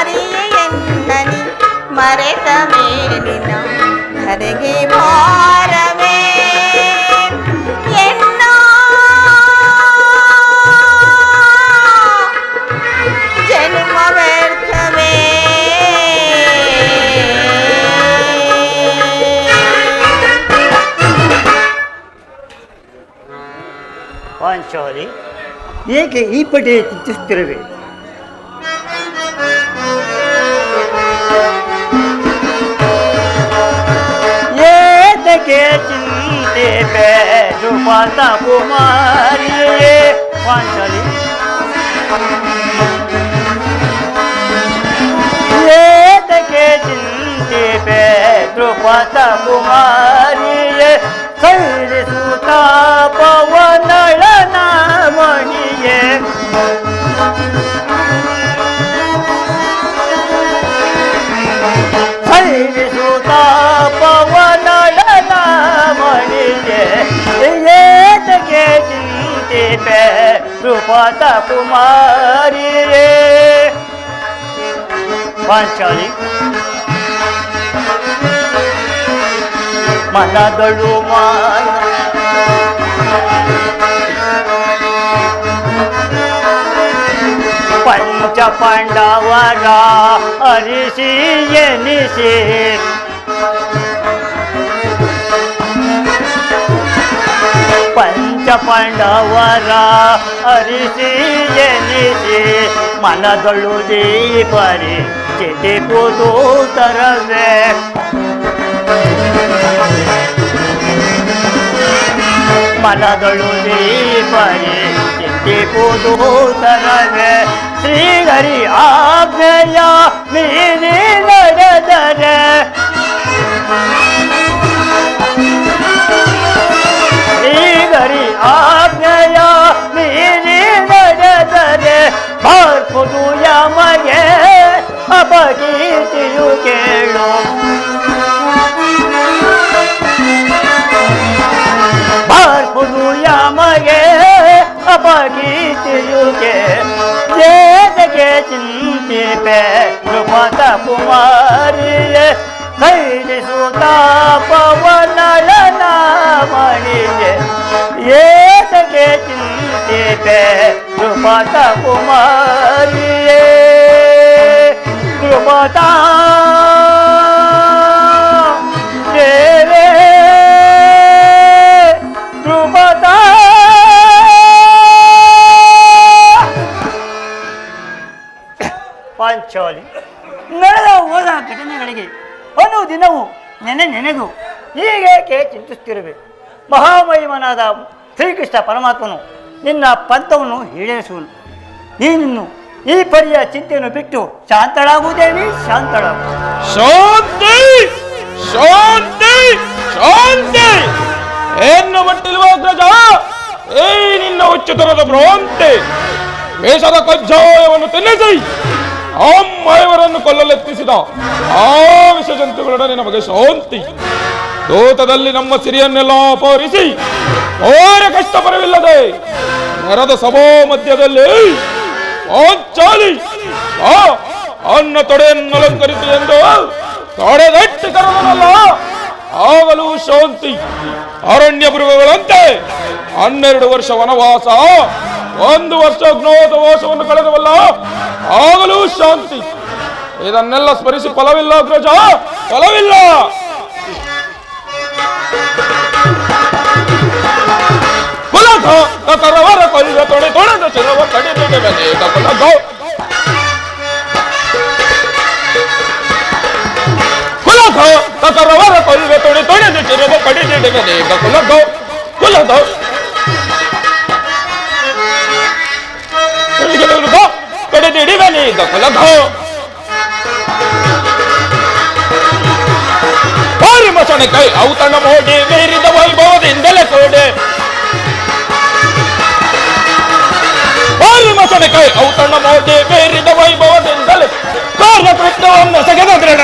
ಕುಮಾರಿಯೇ ಎನ್ನನಿ ಮರೆತ ಮೇಲಿನ ಧರೆಗೆ ಭಾರವೇ ಎನ್ನ ಜನ್ಮ ವ್ಯರ್ಥವೇ. ಪಾಂಚಾಲಿ, ಏಕೆ ಈ ಪಡೆ ಚಿಂತಿಸುತ್ತಿರುವೆ? ಏತಕ್ಕೆ ಚಿಂತೆ ಬೇಜುಪಾತ ಕುಮಾರಿಯೇ ಪಾಂಚಾಲಿ? ಏತಕ್ಕೆ ಚಿಂತೆ ಬೇಜುಪಾತ ಕುಮಾರಿಯೇ ಸೈರಿಸುತ್ತ ಪವನಳನ ಮಣಿಯೇ ಸೈರಿಸುತ್ತ ಪವನಳನ ಮಣಿಯೇ ಏತಕ್ಕೆ ಚಿಂತೆ ರೂಪತ ಕುಮಾರಿಯೇ ಪಾಂಚಾಲಿ ಮನದಳು ಮಾನ ಪಂಚ ಪಾಂಡವರ ಅರಿಸಿ ಎನಿಸಿ ಪಂಚ ಪಾಂಡವರ ಅರಿಸಿ ಎನಿಸಿ ಮನದಳು ದೀಪರಿ ಚಿತಿ ಪುದೂತರವೇ ಮನದಳು ದೀಪರಿ ಚಿತಿ ಪುದೂತರವೇ ಶ್ರೀಹರಿ ಆಜ್ಞೆಯ ಮೀರಿ ನಡೆದರೆ ಶ್ರೀಹರಿ ಆಜ್ಞೆಯ ಮೀರಿ ನಡೆದರೆ ಬಾರ್ಪುದು ಯಮಗೆ ಅಪಕೀರ್ತಿಯು ಕೇಳು ಬಾರ್ಪುದು ಯಮಗೆ ಅಪಕೀರ್ತಿಯು ಏತಕ್ಕೆ ಚಿಂತಿಪೆ ರೂಪತ ಕುಮಾರಿಯೇ ಕೈಲಿಸುತ್ತ ಪವನಳನ ಮಣಿಯೇ ಏತಕ್ಕೆ ಚಿಂತಿಪೆ ರೂಪತ ಕುಮಾರಿಯೇ ರೂಪತ ದೇವೇ ರೂಪತ ಪಾಂಚಾಲಿ ನಡೆದ ಹೋದ ಘಟನೆಗಳಿಗೆ ಒಂದು ದಿನವೂ ನೆನೆಗೂ ಹೀಗೇಕೆ ಚಿಂತಿಸುತ್ತಿರುವೆ? ಮಹಾಮಹಿಮನಾದ ಶ್ರೀಕೃಷ್ಣ ಪರಮಾತ್ಮನು ನಿನ್ನ ಪಂಥವನ್ನು ಈಡೇರಿಸುವನು. ನೀನಿನ್ನು ಈ ಪರಿಯ ಚಿಂತೆಯನ್ನು ಬಿಟ್ಟು ಶಾಂತಳಾಗುವುದೇವಿ ಶಾಂತಳಾಗು. ಶಾಂತಿ ಶಾಂತಿ ಶಾಂತಿ ಏನು ಮಟ್ಟಿಲ್ವಾ ಅಗ್ರಜ? ನಿನ್ನ ಉಚ್ಚತರದ ಭ್ರಾಂತಿ ವೇಷದ ಕಜ್ಜಾಯವನ್ನು ತಿನ್ನಿಸಿ ಅಮ್ಮಯವರನ್ನು ಕೊಲ್ಲಲೆತ್ತಿಸಿದ ಆ ವಿಷ ಜಂತುಗಳೊಡನೆ ನಮಗೆ ಶಾಂತಿ. ದೂತದಲ್ಲಿ ನಮ್ಮ ಸಿರಿಯನ್ನೆಲ್ಲ ಅಪಹರಿಸಿ ಓರ ಕಷ್ಟ ಪರವಿಲ್ಲದೆ ನೆರದ ಸಭಾ ಮಧ್ಯದಲ್ಲಿ ಪಾಂಚಾಲಿ ಅನ್ನ ತೊಡೆಯನ್ನು ಅಲಂಕರಿಸಿ ಎಂದು ತೊಡೆದಟ್ಟಿ ಕರೆದನಲ್ಲ, ಆಗಲೂ ಶಾಂತಿ. ಅರಣ್ಯ ಮೃಗಗಳಂತೆ 12 ವರ್ಷ ವನವಾಸ 1 ವರ್ಷ ಅಜ್ಞಾತವಾಸವನ್ನು ಕಳೆದವಲ್ಲ, ಆಗಲೂ ಶಾಂತಿ. ಇದನ್ನೆಲ್ಲ ಸ್ಮರಿಸಿ ಫಲವಿಲ್ಲ ಅಗ್ರಜ, ಫಲವಿಲ್ಲ. ಕರವರ ಕೊಲ್ಲ ತೊಡೆ ತೊಡೆದ ಚಿರವ ಕಡಿದಿದೆ ಅನೇಕ ಕುಲಗ ಕುಲಗ ಕರವರ ಕೊಲ್ಲ ತೊಡೆ ತೊಡೆದ ಚಿರವ ಕಡಿದಿದೆ ಅನೇಕ ಕುಲಗ ಕುಲಗ ಕಡಿದಿಡಿವೆ ಅನೇಕ ಕುಲಗ ಬಾರಿ ಮಸಣೆ ಕೈ ಔತಣ ಮೋಡಿ ಮೀರಿದ ವೈಭವದಿಂದಲೇ ಕೋಡೆ ಮಸಣೆ ಕೈ ಔತಣ ಮೋಡಿ ಮೀರಿದ ವೈಭವದಿಂದಲೇ ಕಾರ್ಯಕೃತ್ಯವನ್ನು ಸಗೆದ ದೃಢ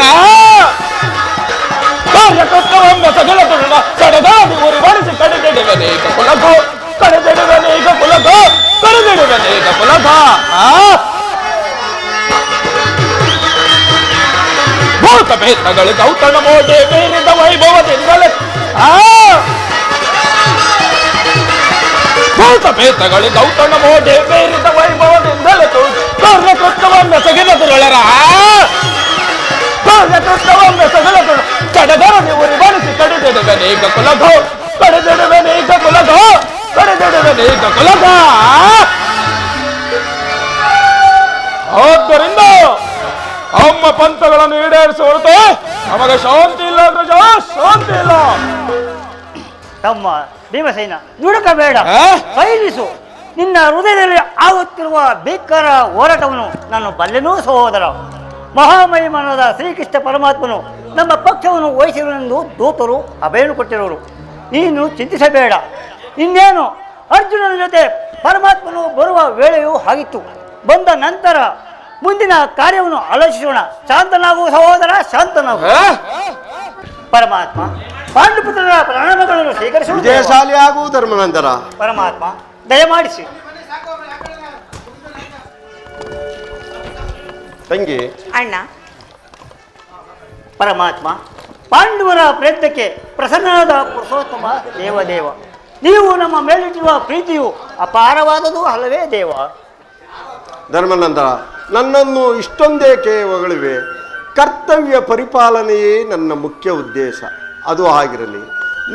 ಕಾರ್ಯಕೃತ್ಯವನ್ನು ಸಗೆದ ದೃಢ ಸಡದಾದಿ ಉರಿವಡಿಸಿ ಕಡಿದಿಡುವನೇಕ ಕುಲಗ ಕಡಿದಿಡುವನೇಕ ಕುಲಗ ಕಡಿದಿಡುವನೇಕ ಕುಲಗ ಭೂತಪೇತಗಳು ಗೌತಣ ಮೋಟೆ ಮೀರಿದ ವೈಭವದಿಂದಲೇ ಭೂತಪೇತಗಳು ಗೌತಣ ಮೋಟೆ ಮೀರಿದ ವೈಭವದಿಂದಲೇ ಕೃತ್ಯವನ್ನು ಸಗಿಲದುರಳರ ಕೃತ್ಯವನ್ನು ಸಗಿಲದು ಕಡೆದರನಿ ಉರಿ ಬಳಸಿ ಕಡಿದಿಡುವನೇಕ ಕುಲಗೋ ಕಡಿದಿಡುವನೇಕ ಕುಲಗೋ ಕಡಿದಿಡುವನೇಕ ಕುಲಗ. ಆದ್ದರಿಂದ ಅಮ್ಮ ಪಂಥಗಳನ್ನು ಈಡೇರಿಸಿ ಹೊರತು ನಮಗೆ ಶಾಂತಿ ಇಲ್ಲ ಪ್ರಜಾ, ಶಾಂತಿ ಇಲ್ಲ. ತಮ್ಮ ಭೀಮಸೇನ ದುಡುಕಬೇಡ, ಬಯಲಿಸು. ನಿನ್ನ ಹೃದಯದಲ್ಲಿ ಆಗುತ್ತಿರುವ ಭೀಕರ ಹೋರಾಟವನ್ನು ನಾನು ಬಲ್ಲೆನೂ ಸಹೋದರ. ಮಹಾಮಹಿಮನಾದ ಶ್ರೀಕೃಷ್ಣ ಪರಮಾತ್ಮನು ನಮ್ಮ ಪಕ್ಷವನ್ನು ವಹಿಸಿರುವೆಂದು ದೂತರು ಅಭಯನು ಕೊಟ್ಟಿರುವರು. ನೀನು ಚಿಂತಿಸಬೇಡ. ಇನ್ನೇನು ಅರ್ಜುನನ ಜೊತೆ ಪರಮಾತ್ಮನು ಬರುವ ವೇಳೆಯೂ ಆಗಿತ್ತು. ಬಂದ ನಂತರ ಮುಂದಿನ ಕಾರ್ಯವನ್ನು ಆಲೋಚಿಸೋಣ. ಶಾಂತನಾಗುವ ಸಹೋದರ, ಶಾಂತನಾಗು. ಪರಮಾತ್ಮ ಪಾಂಡುಪುತ್ರರ ಪ್ರಣಾಮಗಳನ್ನು ಸ್ವೀಕರಿಸುವುದು. ವಿಜಯಶಾಲಿ ಆಗುವ ಧರ್ಮನಂತರ ಪರಮಾತ್ಮ ದಯಮಾಡಿಸಿ. ತಂಗಿ ಅಣ್ಣ, ಪರಮಾತ್ಮ ಪಾಂಡವರ ಪ್ರಯತ್ನಕ್ಕೆ ಪ್ರಸನ್ನನಾದ ಪುರುಷೋತ್ತಮ ದೇವದೇವ, ನೀವು ನಮ್ಮ ಮೇಲಿಟ್ಟಿರುವ ಪ್ರೀತಿಯು ಅಪಾರವಾದದು ಅಲ್ಲವೇ ದೇವ? ಧರ್ಮನಂತರ ನನ್ನನ್ನು ಇಷ್ಟೊಂದೇಕೆ ಹೊಗಳಿವೆ? ಕರ್ತವ್ಯ ಪರಿಪಾಲನೆಯೇ ನನ್ನ ಮುಖ್ಯ ಉದ್ದೇಶ. ಅದು ಆಗಿರಲಿ,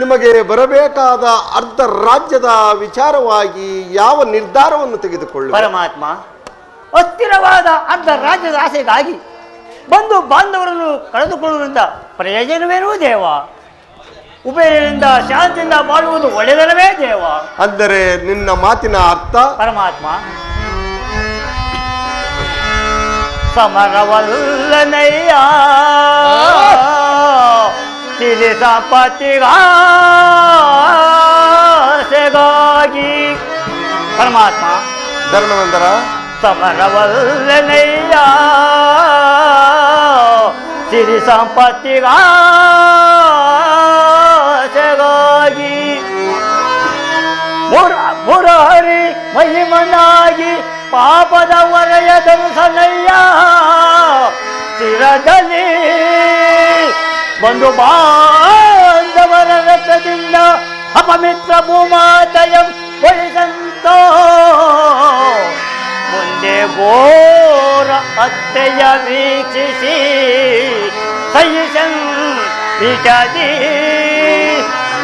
ನಿಮಗೆ ಬರಬೇಕಾದ ಅರ್ಧ ರಾಜ್ಯದ ವಿಚಾರವಾಗಿ ಯಾವ ನಿರ್ಧಾರವನ್ನು ತೆಗೆದುಕೊಳ್ಳಿ? ಪರಮಾತ್ಮ, ಅಸ್ಥಿರವಾದ ಅರ್ಧ ರಾಜ್ಯದ ಆಸೆಗಾಗಿ ಬಂದು ಬಾಂಧವರನ್ನು ಕಳೆದುಕೊಳ್ಳುವುದರಿಂದ ಪ್ರಯೋಜನವೇನೂ ದೇವ? ಉಭಯರಿಂದ ಶಾಂತಿಯಿಂದ ಬಾಳುವುದು ಒಳ್ಳೆಯದಲ್ಲವೇ ದೇವ? ಅಂದರೆ ನಿನ್ನ ಮಾತಿನ ಅರ್ಥ? ಪರಮಾತ್ಮ, ಸಮರವಲ್ಲನಯ್ಯ ತಿಳಿ ಸಂಪತ್ತಿಗಾಗಿ. ಪರಮಾತ್ಮ, ಧರ್ಮನಂತರ ಸಮರವಲ್ಲನಯ್ಯ ಸಿರಿ ಸಂಪತ್ತಿಗಾಗಿ. ಮುರಹರಿ ಮಹಿಮನಾಗಿ ಪಾಪದ ವಲಯ ಧನುಸನಯ್ಯ ಚಿರದಲ್ಲಿ ಬಂಧು ಬಾಂಧವರ ರಥದಿಂದ ಅಪಮಿತ್ರ ಭೂಮಾತಯಂ ಬಳಿಸಂತೋ. ಮುಂದೆ ಘೋರ ಹತ್ಯೆಯ ವೀಕ್ಷಿಸಿ ಸಹಿಸನ್ ವಿಚಾರಿ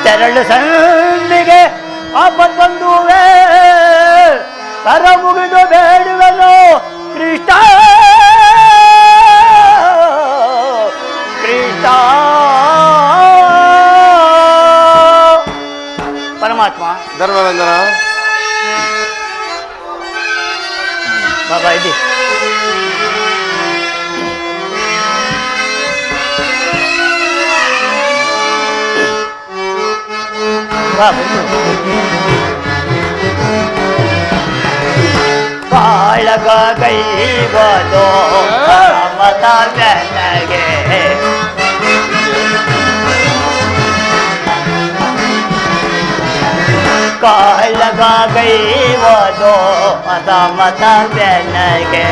ತೆರಳು ಸಂದಿಗೆ ಆಪತ್ ಬಂದುವೆ. ಕರ ಮುಗಿದು ಬೇಡುವೆನು ಕೃಷ್ಣ ಕೃಷ್ಣ. ಪರಮಾತ್ಮ, ಧರ್ಮನಂದನ ಬಾಬಾ ಇಲ್ಲಿ ಕಾಳಗ ಕೈವದೋ ಮತ ನನಗೆ ಕಾಳಗ ಕೈವದೋ ಮತ ಮತ ನನಗೆ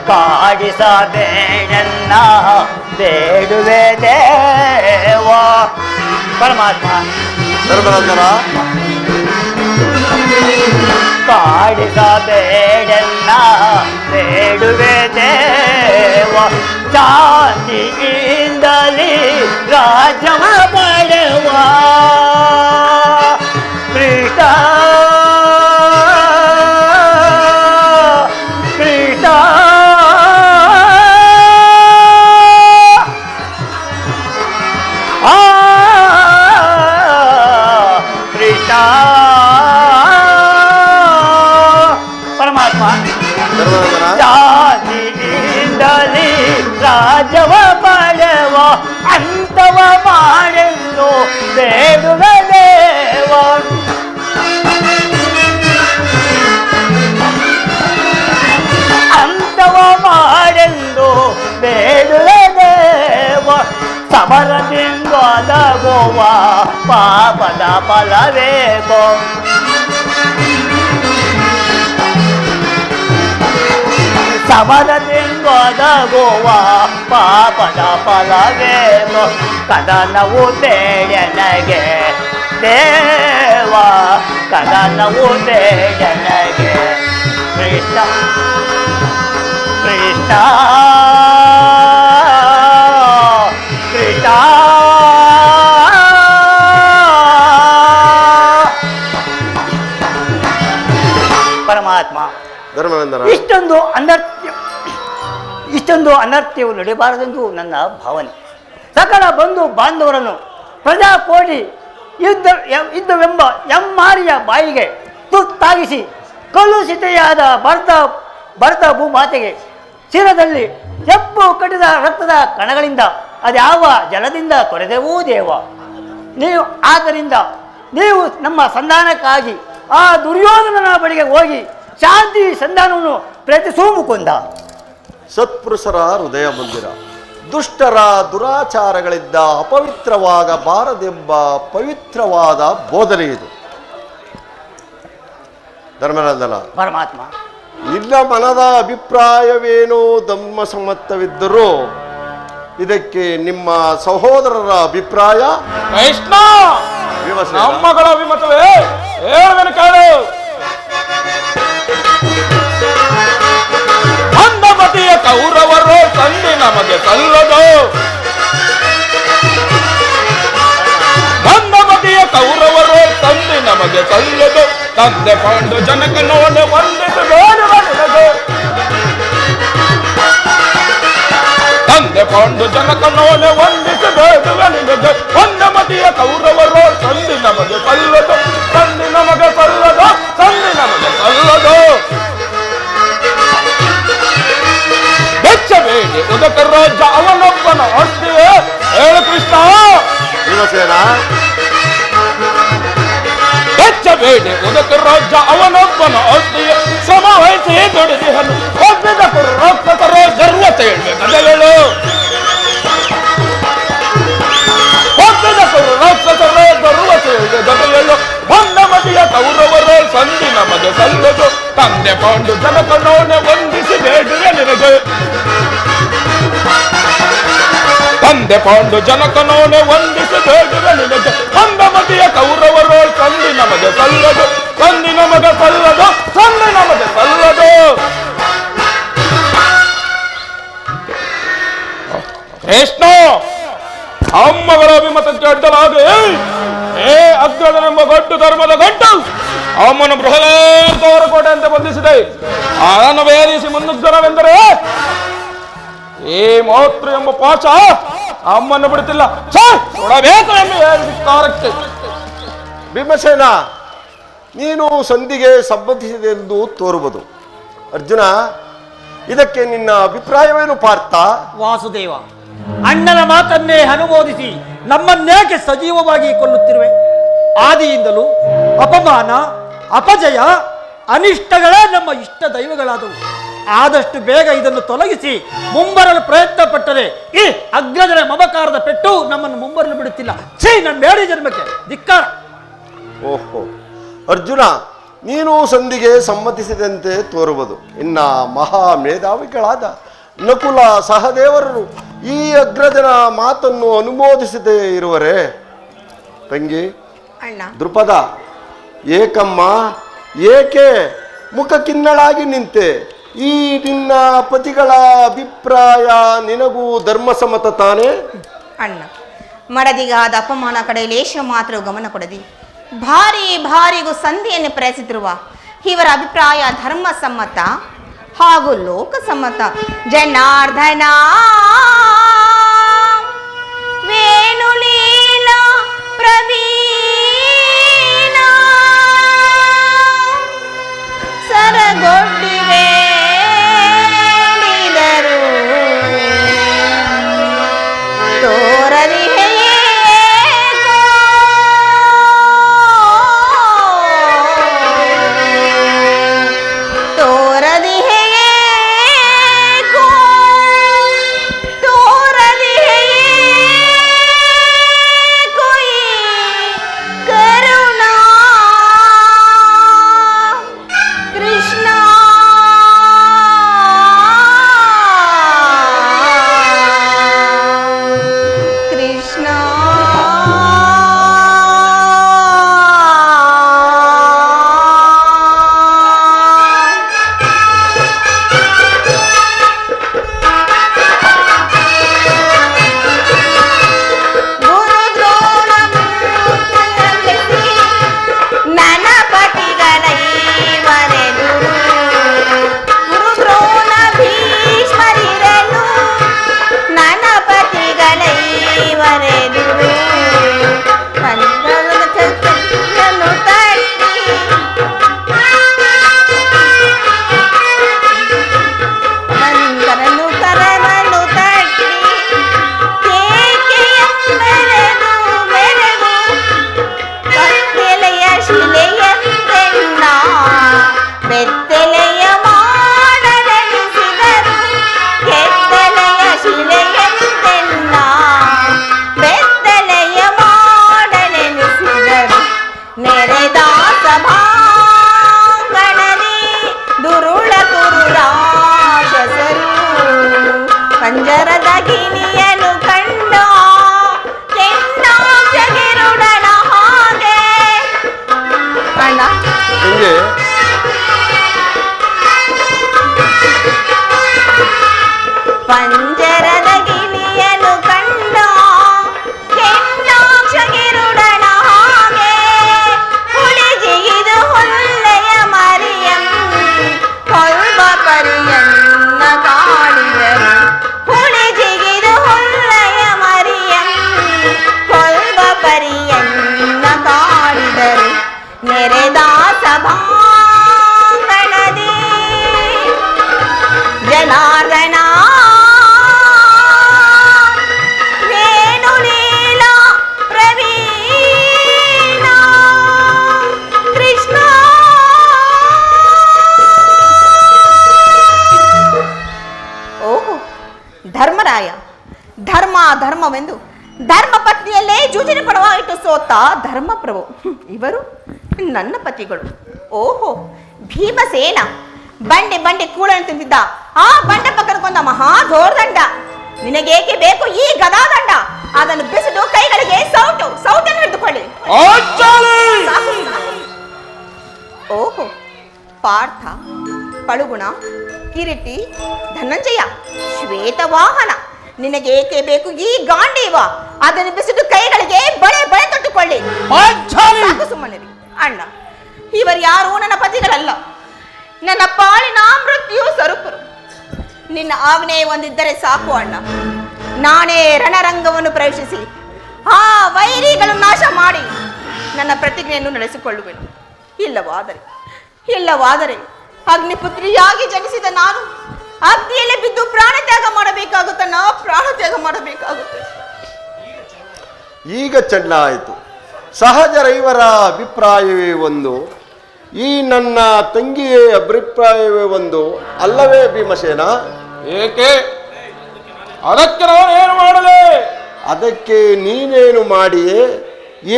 ಕಾಡಿಸಬೇಡನ್ನ ಬೇಡುವೆ ದೇವ. ಪರಮಾತ್ಮ, ಧರ್ಮನಂದನ ಕಾಡಿಸಬೇಡನ್ನ ಬೇಡುವೆ ದೇವ. ಶಾಂತಿಯಿಂದಲೇ ರಾಜ್ಯವ ಪಡೆವ ಕೃಷ್ಣ ಕೃಷ್ಣ. ಕೃಷ್ಣ. ಪರಮಾತ್ಮ, ಜಾತಿಯಿಂದಲೇ ರಾಜವ ಪಡೆವ ಅಂತವ ಮಾಡೆಂದು ಬೇಡುವ ದೇವ. ಅಂತವ ಮಾಡೆಂದು ಬೇಡುವ ದೇವ. ಸಮರದಿಂದ ಒದಗುವ ಪಾಪದ ಫಲವೇಕೋ. ಸಮರದಿಂದ ಸಬರದಿಂದೊದಗುವ ಪಾಪದ ಫಲವೇನು ಕದನವು ಬೇಡನಗೆ ದೇವ ಕದನವು ಬೇಡನಗೆ ಕೃಷ್ಣ ಕೃಷ್ಣ ಕೃಷ್ಣ ಪರಮಾತ್ಮ ಧರ್ಮವೇಂದ್ರ ಇಷ್ಟೊಂದು ಅನರ್ಥ್ಯವು ನಡೆಯಬಾರದೆಂದು ನನ್ನ ಭಾವನೆ. ಸಕಲ ಬಂಧು ಬಾಂಧವರನ್ನು ಪ್ರಜಾಕೋಟಿ ಯುದ್ಧವೆಂಬ ಎಮ್ಮಾರಿಯ ಬಾಯಿಗೆ ತುತ್ತಾಗಿಸಿ ಕಲುಷಿತೆಯಾದ ಭರತ ಭೂಮಾತೆಗೆ ಶಿರದಲ್ಲಿ ಎಪ್ಪು ಕಟ್ಟಿದ ರಕ್ತದ ಕಣಗಳಿಂದ ಅದ್ಯಾವ ಜಲದಿಂದ ತೊರೆದೆವೂ ದೇವ. ಆದ್ದರಿಂದ ನೀವು ನಮ್ಮ ಸಂಧಾನಕ್ಕಾಗಿ ಆ ದುರ್ಯೋಧನನ ಬಳಿಗೆ ಹೋಗಿ ಶಾಂತಿ ಸಂಧಾನವನ್ನು ಪ್ರಯತ್ನಿಸುವ ಮುಕುಂದ. ಸತ್ಪುರುಷರ ಹೃದಯ ಮಂದಿರ, ದುಷ್ಟರ ದುರಾಚಾರಗಳಿಂದ ಅಪವಿತ್ರವಾಗಬಾರದೆಂಬ ಪವಿತ್ರವಾದ ಬೋಧನೆ ಇದು. ಧರ್ಮನಂದನ, ಪರಮಾತ್ಮ, ನಿನ್ನ ಮನದ ಅಭಿಪ್ರಾಯವೇನೋ ಧರ್ಮಸಮ್ಮತವಿದ್ದರೂ ಇದಕ್ಕೆ ನಿಮ್ಮ ಸಹೋದರರ ಅಭಿಪ್ರಾಯ ಕೃಷ್ಣ ನಮ್ಮಗಳ ಅಭಿಮತವೇ ಹೇಳುವೆನು ಕೇಳು. ಮಂದಮತಿಯ ಕೌರವರು ತಂದೆ ನಮಗೆ ಸಲ್ಲದು, ಮಂದಮತಿಯ ಕೌರವರು ತಂದೆ ನಮಗೆ ಸಲ್ಲದು, ತಂದೆ ಪಾಂಡು ಜನಕನೋನೆ ವಂದಿಸಬೇಡುವನಿನಗೆ, ತಂದೆ ಪಾಂಡು ಜನಕನೋನೆ ವಂದಿಸಬೇಡುವನಿನಗೆ, ಮಂದಮತಿಯ ಕೌರವರು ತಂದೆ ನಮಗೆ ಸಲ್ಲದು, ತಂದೆ ನಮಗೆ ಸಲ್ಲದು, ತಂದೆ ನಮಗೆ ಸಲ್ಲದು. ಬೆಚ್ಚಬೇಡಿ ಉದಕ ರಾಜ್ಯ ಅವನೊಬ್ಬನ ಆಸ್ತಿಯೇ ಹೇಳು ಕೃಷ್ಣ. ಭೀಮಸೇನ, ಬೆಚ್ಚಬೇಡಿ ಉದಕ ರಾಜ್ಯ ಅವನೊಬ್ಬನ ಆಸ್ತಿಯೇ ಸಮವಹಿಸಿ ದುಡಿದಿಹನು ಒಬ್ಬಿದ ರಾಕ್ಷಸರ ಗರ್ವ ತೇಳ್ವೆ ಕಥೆಗಳು, ಒಬ್ಬಿದ ರಾಕ್ಷಸರ ಗರ್ವ ತೇಳ್ವೆ ಕಥೆಗಳು, ಮಂದಮತಿಯ ಕೌರವರು ಸಂಧಿ ನಮಗೆ ಸಲ್ಲದು, ತಂದೆ ಪಾಂಡು ಜನಕನೋನೆ ವಂದಿಸಿ ಬೇಡುವೆ ನಿನಗೆ, ತಂದೆ ಪಾಂಡು ಜನಕನೋನೆ ವಂದಿಸಿ ಬೇಡುವೆ ನಿನಗೆ, ಮಂದಮತಿಯ ಕೌರವರು ಸಂಧಿ ನಮಗೆ ಸಲ್ಲದು, ಸಂಧಿ ನಮಗೆ ಸಲ್ಲದು, ಸಂಧಿ ನಮಗೆ ಸಲ್ಲದು. ಕೃಷ್ಣ ಅಮ್ಮಗಳ ಅಭಿಮತಕ್ಕೆ ಅಡ್ಡಲಾಗಿ ಏ ಅಗ್ರದನೆಂಬ ಗಡ್ಡು ಧರ್ಮದ ಗಡ್ಡು ಅಮ್ಮನ ಬೃಹದಾಂತವರ ಕೋಟೆ ಅಂತ ಬಂಧಿಸಿದೆ. ಅದನ್ನು ಬೇರಿಸಿ ಮುನ್ನುಗ್ಗರವೆಂದರೆ ಈ ಮೋತ್ರ ಎಂಬ ಪಾಶ ಅಮ್ಮನ್ನು ಬಿಡುತ್ತಿಲ್ಲ, ನೋಡಬೇಕು ಎಂದು ಹೇಳಿಕಾರಕ್ಕೆ. ಭೀಮಸೇನ, ನೀನು ಸಂಧಿಗೆ ಸಂಬಂಧಿಸಿದೆ ಎಂದು ತೋರುವುದು. ಅರ್ಜುನ, ಇದಕ್ಕೆ ನಿನ್ನ ಅಭಿಪ್ರಾಯವೇನು ಪಾರ್ಥ? ವಾಸುದೇವ, ಅಣ್ಣನ ಮಾತನ್ನೇ ಅನುಮೋದಿಸಿ ನಮ್ಮನ್ನೇಕೆ ಸಜೀವವಾಗಿ ಕೊಲ್ಲುತ್ತಿರುವೆ? ಆದಿಯಿಂದಲೂ ಅಪಮಾನ, ಅಪಜಯ, ಅನಿಷ್ಟಗಳೇ ನಮ್ಮ ಇಷ್ಟ ದೈವಗಳಾದವು. ಆದಷ್ಟು ಬೇಗ ಇದನ್ನು ತೊಲಗಿಸಿ ಮುಂಬರಲು ಪ್ರಯತ್ನ ಪಟ್ಟರೆ ಈ ಅಗ್ರಜನ ಮಮಕಾರದ ಪೆಟ್ಟು ನಮ್ಮನ್ನು ಮುಂಬರಲು ಬಿಡುತ್ತಿಲ್ಲ. ನನ್ನ ಬೇಡಿ ಜನ್ಮಕ್ಕೆ ಧಿಕ್ಕಾರ. ಓಹೋ ಅರ್ಜುನ, ನೀನು ಸಂಧಿಗೆ ಸಮ್ಮತಿಸಿದಂತೆ ತೋರುವುದು. ಇನ್ನ ಮಹಾ ಮೇಧಾವಿಗಳಾದ ನಕುಲ ಸಹದೇವರು ಈ ಅಗ್ರಜನ ಮಾತನ್ನು ಅನುಮೋದಿಸದೇ ಇರುವರೆ? ತಂಗಿ ದೃಪದ, ಏಕಮ್ಮ ಏಕೆ ಮುಖ ಕಿನ್ನಳಾಗಿ ನಿಂತೆ? ಈ ನಿನ್ನ ಪತಿಗಳ ಅಭಿಪ್ರಾಯ ನಿನಗೂ ಧರ್ಮಸಮ್ಮತ ತಾನೇ? ಅಣ್ಣ, ಮಡದಿಗಾದ ಅಪಮಾನ ಕಡೆ ಲೇಷ ಮಾತ್ರ ಗಮನ ಕೊಡದಿ ಭಾರಿಗೂ ಸಂಧಿಯನ್ನು ಪ್ರಯತ್ನಿಸಿರುವ ಇವರ ಅಭಿಪ್ರಾಯ ಧರ್ಮಸಮ್ಮತ ಹಾಗೂ ಲೋಕಸಮ್ಮತ. ಜನಾರ್ದನ ವೇಣುಲೀಲ ಪ್ರವೀಣ ಸರಗೊಡ್ಡಿವೆ ಪಂಜರದ ಗಿಣಿಯನು ಕಂಡು ಕೆಂಡಾಗಿರುಡನ ಹಾಗೆ. ಅಣ್ಣ ಹಿಂಗೆ ಪಂಜರದ ಗಿಣಿಯನು ಕಂಡು ಕೆಂಡಾಕ್ಷಗಿರುಡನ ಹಾಗೆ. ಹುಳಿ ಜಿಗಿದು ಹೊಲ್ಲೆಯ ಮರಿಯಂ ಕೊಲ್ಬ ಪರಿಯನ್ನ ಕಾಡಿದರು. ಹುಳಿ ಜಿಗಿದು ಹೊಲ್ಲೆಯ ಮರಿಯಂ ಕೊಲ್ಬ ಪರಿಯನ್ನ ಕಾಡಿದರು. ನೆರೆದ ಸಭಾಂಗಣದಿ ಜನಾರ್ದನ ವೇಣುಲೀಲ ಪ್ರವೀಣ ಕೃಷ್ಣ. ಓಹೋ, ಧರ್ಮರಾಯ ಧರ್ಮವೆಂದು ಧರ್ಮ ಪತ್ನಿಯಲ್ಲೇ ಜೂಜಿನ ಪಡವಾಗಿಟ್ಟು ಸೋತ ಧರ್ಮಪ್ರಭು ಇವರು ನನ್ನ ಪತಿಗಳು. ಓಹೋ, ಭೀಮಸೇನ ಬಂಡೆ ಕೂಳನ್ನು ತಿಂತಿದ್ದ ಆ ಬಂಡೆ ಪಕ್ಕದಕ್ಕೊಂದ ಮಹಾ ದೋರ್ದಂಡ. ನಿನಗೇಕೆ ಬೇಕು ಈ ಗದಾದಂಡ? ಅದನ್ನು ಬಿಸಿದು ಕೈಗಳಿಗೆ ಸೌಟನ್ನು ಹಿಡಿದುಕೊಳ್ಳಿ. ಓಹೋ, ಪಾರ್ಥ, ಪಳುಗುಣ, ಕಿರೀಟಿ, ಧನಂಜಯ, ಶ್ವೇತವಾಹನ, ನಿನಗೇಕೆ ಬೇಕು ಈ ಗಾಂಡೀವ? ಅದನ್ನು ಬಿಸಿದು ಕೈಗಳಿಗೆ ಬಳೆ ತೊಟ್ಟುಕೊಳ್ಳಿ. ಸಾಕು ಸುಮ್ಮನಿರಿ ಅಣ್ಣ, ಇವರು ಯಾರೂ ನನ್ನ ಪತಿಗಳಲ್ಲ, ನನ್ನ ಪಾಲಿನ ಮೃತ್ಯು ಸ್ವರೂಪರು. ನಿನ್ನ ಆಜ್ಞೆ ಒಂದಿದ್ದರೆ ಸಾಕು ಅಣ್ಣ. ನಾನೇ ರಣರಂಗವನ್ನು ಪ್ರವೇಶಿಸಿ ಆ ವೈರಿಗಳನ್ನು ನಾಶ ಮಾಡಿ ನನ್ನ ಪ್ರತಿಜ್ಞೆಯನ್ನು ನಡೆಸಿಕೊಳ್ಳುವೆನು. ಇಲ್ಲವಾದರೆ ಅಗ್ನಿಪುತ್ರಿಯಾಗಿ ಜನಿಸಿದ ನಾನು ಅಗ್ನಿಯಲ್ಲಿ ಬಿದ್ದು ಪ್ರಾಣ ತ್ಯಾಗ ಮಾಡಬೇಕಾಗುತ್ತೆ. ಈಗ ಚೆನ್ನಾಯಿತು. ಸಹಜರ ಇವರ ಅಭಿಪ್ರಾಯವೇ ಒಂದು, ಈ ನನ್ನ ತಂಗಿಯ ಅಭಿಪ್ರಾಯವೇ ಒಂದು ಅಲ್ಲವೇ ಭೀಮಸೇನ? ಏಕೆ? ಅದಕ್ಕೆ ನಾನು ಏನು ಮಾಡಲಿ? ಅದಕ್ಕೆ ನೀನೇನು ಮಾಡಿಯೇ?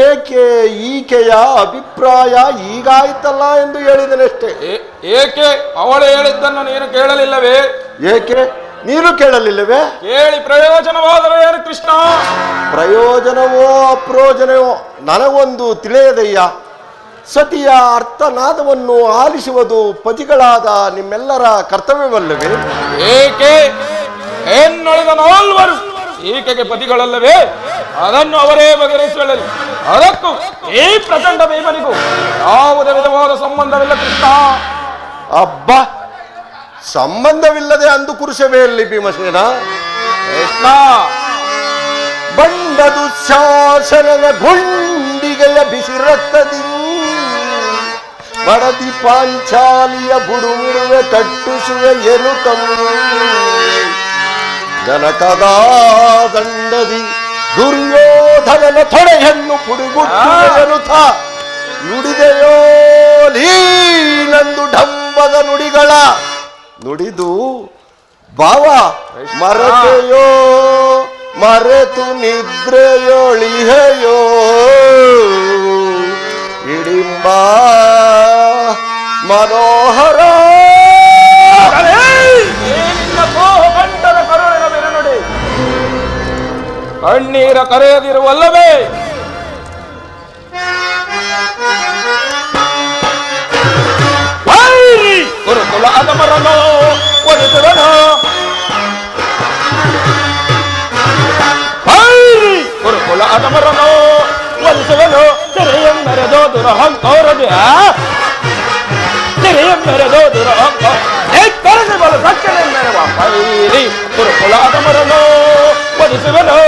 ಏಕೆ ಈಕೆಯ ಅಭಿಪ್ರಾಯ ಹೀಗಾಯ್ತಲ್ಲ ಎಂದು ಹೇಳಿದನಷ್ಟೇ. ಏಕೆ? ಅವಳು ಹೇಳಿದ್ದನ್ನು ನೀನು ಕೇಳಲಿಲ್ಲವೇ? ಏಕೆ ನೀನು ಕೇಳಲಿಲ್ಲವೇ? ಕೇಳಿ ಪ್ರಯೋಜನವಾದರೆ ಏನು ಕೃಷ್ಣ? ಪ್ರಯೋಜನವೋ ಅಪ್ರಯೋಜನವೋ ನನಗೊಂದು ತಿಳಿಯದಯ್ಯ. ಸತಿಯ ಅರ್ಥನಾದವನ್ನು ಆಲಿಸುವುದು ಪತಿಗಳಾದ ನಿಮ್ಮೆಲ್ಲರ ಕರ್ತವ್ಯವಲ್ಲವೇ? ಏಕೆ? ಹೆಣ್ಣೊಳಿದ ನಾಲ್ವರು ಈಕೆಗೆ ಪತಿಗಳಲ್ಲವೇ? ಅದನ್ನು ಅವರೇ ಬಗೆಹರಿಸಿಕೊಳ್ಳಲಿ. ಅದಕ್ಕೂ ಈ ಪ್ರಚಂಡ ಭೀಮನಿಗೂ ಯಾವುದೇ ವಿಧವಾದ ಸಂಬಂಧವಿಲ್ಲ ಕೃಷ್ಣ. ಅಬ್ಬ, ಸಂಬಂಧವಿಲ್ಲದೆ ಅಂದು ಕುರುಷವೇ ಅಲ್ಲಿ ಭೀಮಸೇನ? ಕೃಷ್ಣ, ಬಂಡದು ಶಾಸನದ ಗುಂಡಿಗೆಯ ಬಿಸಿ ರಕ್ತದಿಂದ ಮಡದಿ ಪಾಂಚಾಲಿಯ ಬುಡುಮುಡುವೆ ಕಟ್ಟಿಸುವೆ ಎನ್ನುತ್ತಮ್ಮ ಜನಕದ ದಂಡದಿ ದುರ್ಯೋಧನನ ತೊಡೆಯನ್ನು ಪುಡಿಗುಟ್ಟುವೆ ಎನ್ನುತ್ತ ನುಡಿದೆಯೋ ನೀನಂದು ಢಂಬದ ನುಡಿಗಳ ನುಡಿದು ಭಾವ ಮರೆತೆಯೋ ಮರೆತು ನಿದ್ರೆಯೊಳಿಹೆಯೋ ಇಡಿಂಬ ಮನೋಹರ ಕಂಠದ ಕರುಳಿನ ಬೆರನುಡಿ ಕಣ್ಣೀರ ಕರೆಯದಿರುವಲ್ಲವೇ? ಗುರುಕುಲ ಅದಮರನು ಒಲಿಸುವನು, ಗುರುಕುಲ ಅದಮರನು ಒಲಿಸುವನು. ತೆರೆಯೆಂದರೆದೋ ದುರಹಂಕಾರದೆ, ತೆರೆಯೆಂದರೆದೋ ದುರಹಂಕಾರ ಕರೆದುಗಳು ಸಕ್ಕರೆಂದರೆವ ಪೈರಿ. ಗುರುಕುಲ ಅದಮರನು ಒಲಿಸುವನು.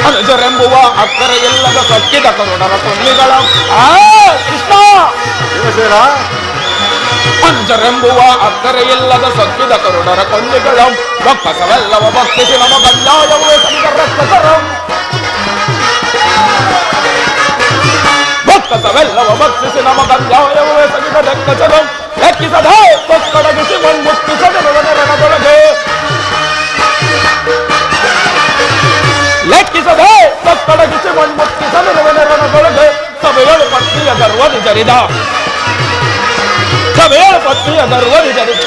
ಅನುಜರೆಂಬುವ ಅಕ್ಕರೆ ಇಲ್ಲದ ಸಕ್ಕಿದ ಕರುಣರ ತುಂಬಿಗಳ ಕೃಷ್ಣ ಅನುಜರೆಂಬುವ ಅಕ್ಕರೆ ಇಲ್ಲದ ಸಕ್ಕಿದ ಕರುಣರ ಕೊಂದಿಗಳ ಬೊಕ್ಕಸವೆಲ್ಲವ ಭಕ್ತಿಸಿ ನಮ ಕಲ್ಯಾಯವೇ ಸಂಗ ರಕ್ತಕರಂ ಬೊಕ್ಕಸವೆಲ್ಲವ ಭಕ್ತಿಸಿ ನಮ ಕಲ್ಯಾಯವೇ ಸಂಗ ರಕ್ತಚರಂ ಲೆಕ್ಕಿಸದೆ ತೊಕ್ಕಡಗಿಸಿ ಮಣ್ಮುಟ್ಟಿಸದೆ ರಣದೊಳಗೆ ಲೆಕ್ಕಿಸದೆ ತೊಕ್ಕಡಗಿಸಿ ಮಣ್ಮುಟ್ಟಿಸದೆ ರಣದೊಳಗೆ ಸಭೆಗಳು ಪತ್ನಿಯ ಗರ್ವದಿ ಜರಿದ ಸಭೆಯ ಪತ್ನಿಯ ಗರ್ವದಿ ಜರಿದ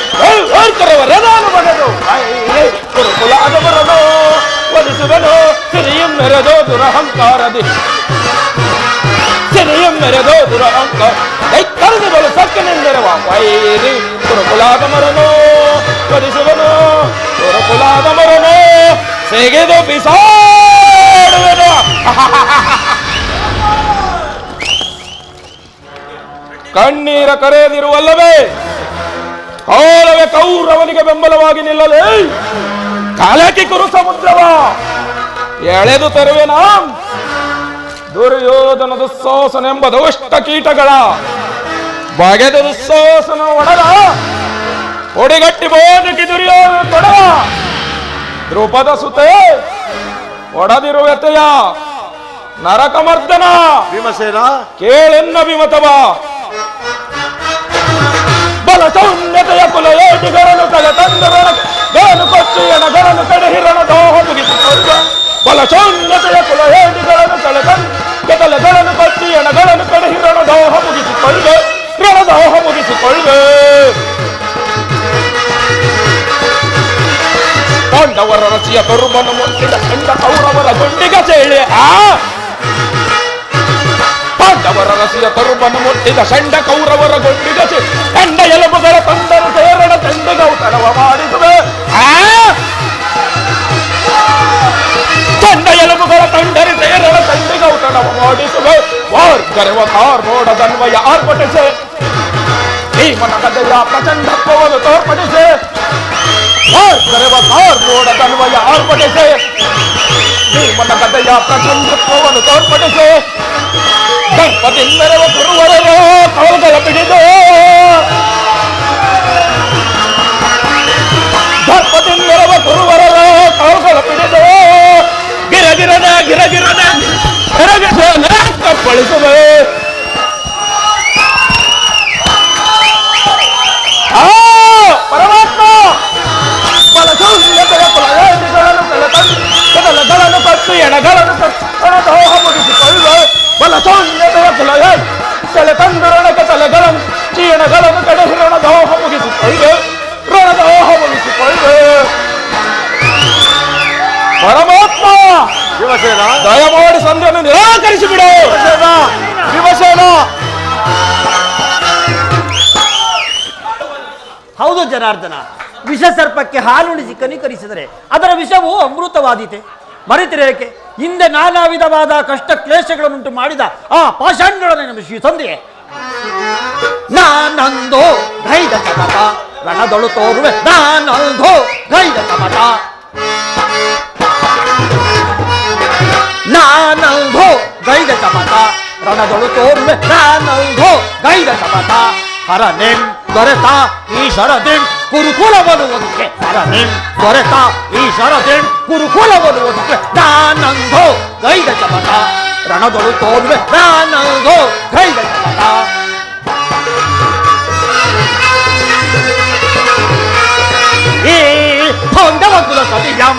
ಅಹಂಕಾರದಿ ಸಿರಿಯಂ ಮೆರೆದೋ ದುರ ಅಂಕ ಕರೆದುಗಳು ಸಕ್ಕನೆಂದೆರವ ವೈರಿ ಕುರುಕುಲಾದ ಮರನೋ ಕರಿಸುವನು ಕುರುಕುಲಾದ ಮರನೋ ಸೇಗೆದು ಬಿಸಾಡುವೆನು. ಕಣ್ಣೀರ ಕರೆಯದಿರುವಲ್ಲವೇ ಕಾಲವೇ ಕೌರವನಿಗೆ ಬೆಂಬಲವಾಗಿ ನಿಲ್ಲಲೇ ಕಾಲಕ್ಕೆ ಕುರು ಸಮುದ್ರವ ಎಳೆದು ತರುವೆನಾ ದುರ್ಯೋಧನ ದುಸ್ಸಾಹಸನೆಂಬ ದುಷ್ಟ ಕೀಟಗಳ ಬಗೆದ ದುಸ್ಸಾಹಸನ ಒಡಲ ಒಡಿಗಟ್ಟಿ ಬೋಧಕಿ ದುರ್ಯೋಧನ ತೊಡವ ದ್ರುಪದ ಸುತೆ ಒಡದಿರುವೆತೆಯ ನರಕಮರ್ದನ ಭೀಮಸೇನ ಕೇಳೆನ್ನ ವಿಮತವ ಬಲ ಸೌನ್ಯತೆಯ ಕುಲ ಏಟಿಗರನು ಕಲೆ ತಂದರನ ಗಾನು ಕೊಚ್ಚಿಯನ ಗರನು ಕಡೆ ಹಿರಣ ದೋಹ ಮುಗಿಸಿಕೊಂಡ ಬಲ ಸೌನ್ಯತೆಯ ಕುಲ ಏಟಿಗರನು ಕಲೆ ಕೆತಲೆಗಳನ್ನು ಕೊಚ್ಚಿಯನ ಗರನು ಕಡೆ ಹಿರಣ ದೋಹ ಮುಗಿಸಿಕೊಳ್ಳೆ ರಣದೋಹ ಮುಗಿಸಿಕೊಳ್ಳೆ. ಪಾಂಡವರ ರಚಿಯ ತರುಬನ ಮುಟ್ಟಿದ ಕಂಡ ಕೌರವರ ಗುಂಡಿಗ ಚೇಳೆ ಪಾಂಡವರ ರಸಿಯ ತರುಬನ್ನು ಮುಟ್ಟಿದ ಷಂಡ ಕೌರವರ ಗುಂಡಿಗಚೆ ಕಂಡ ಎಲುಬುಗಳ ತಂದರು ಸೇರಣ ತಂಡಗೌತಣವ ಮಾಡಿಸುವೆ ಕಂಡ ಎಲುಬುಗಳ ತಂಡರಿ ಸೇರಣ ತಂಡಗೌತಣವ ಮಾಡಿಸುವೆ ವಾರ್ಗರೆವ ಕಾರ್ಮೋಡದನ್ವಯ ಆರ್ಭಟಿಸೆ ಭೀಮನ ಕಥೆಯ ಪ್ರಚಂಡತ್ವವನ್ನು ತೋರ್ಪಡಿಸೆ ವಾರ್ಗರೆವ ಕಾರ್ಮೋಡದನ್ವಯ ಆರ್ಭಟಿಸೆ ಭೀಮನ ಕಥೆಯ ಪ್ರಚಂಡತ್ವವನ್ನು ತೋರ್ಪಡಿಸೆ ಗಣಪತಿಂದರವ ಗುರುವರರೋ ಕವಲಗಳ ಬಿಡಿದು ಗಣಪತಿಂದರವ ಗುರುವರರೋ ಕವಲಗಳ ಬಿಡಿದು ಗಿರಗಿರನ ಗಿರಗಿರನ ಗಿರಗಿರನ ಕಪ್ಪಳಿಸುವೆ. ಪರಮಾತ್ಮ ಬಲಸೌನ್ಯತೆಯ ಕುಲಗಳನ್ನು ಕಲಗಳನ್ನು ಕಟ್ಟು ಎಣಗಳನ್ನು ದೋಹ ಮುಗಿಸಿಕೊಳ್ಳುವೆ ಬಲ ಸೌನ್ಯತೆಯ ಕುಲಯ ತಲೆ ತಂದರಣಕ್ಕೆ ತಲೆಗಳನ್ನು ಚೀಣಗಳನ್ನು ಕಡೆ ಹಿರಣ ದೋಹ ಮುಗಿಸಿಕೊಳ್ಳೆ ರಣದೋಹ ಮುಗಿಸಿಕೊಳ್ಳೆ. ಪರಮಾತ್ಮ ಭೀಮಸೇನ ದಯಮಾಡಿ ಸಂಧಿಯನ್ನು ನಿರಾಕರಿಸಿಬಿಡು. ಭೀಮಸೇನ ಹೌದು ಜನಾರ್ದನ, ವಿಷ ಸರ್ಪಕ್ಕೆ ಹಾಲುಣಿಸಿ ಕನಿಕರಿಸಿದರೆ ಅದರ ವಿಷವು ಅಮೃತವಾದೀತೆ. ಮರೆತಿರೇಕೆ ಹಿಂದೆ ನಾನಾ ವಿಧವಾದ ಕಷ್ಟ ಕ್ಲೇಶಗಳನ್ನುಂಟು ಮಾಡಿದ ಆ ಪಾಷಾಂಡಗಳನ್ನು ನಮ್ಮ ತಂದೆಯೇ ನಾನಂದೋ ಧೈರ್ಯ ಕಮಟ ರಣದೊಳು ತೋರುವೆ ನಾನಂದೋ ಧೈರ್ಯ ಕಮಟ ನಾನಂದೋ ಧೈರ್ಯ ಕಮಟ ರಣದೊಳು ತೋರುವೆ ನಾನಂದೋ ಧೈರ್ಯ ಕಮಟ ಹರನೆಂ ದೊರೆತ ಈಶ್ವರದೆಂ ಕುರುಕುಲವನ್ನುವುದಕ್ಕೆ ಹರನೆಂ ದೊರೆತ ಈಶ್ವರದೆಂ ಕುರುಕುಲವನ್ನುವುದಕ್ಕೆ ನಾನಂದೋ ಗೈದ ಕಮಟ ರಣದೊಳು ತೋರುವೆ ನಾನಂದೋ ಗೈದ ಕಮಟ. ಈ ಹೊಂದವ ಕುಲ ಸತಿಯಂ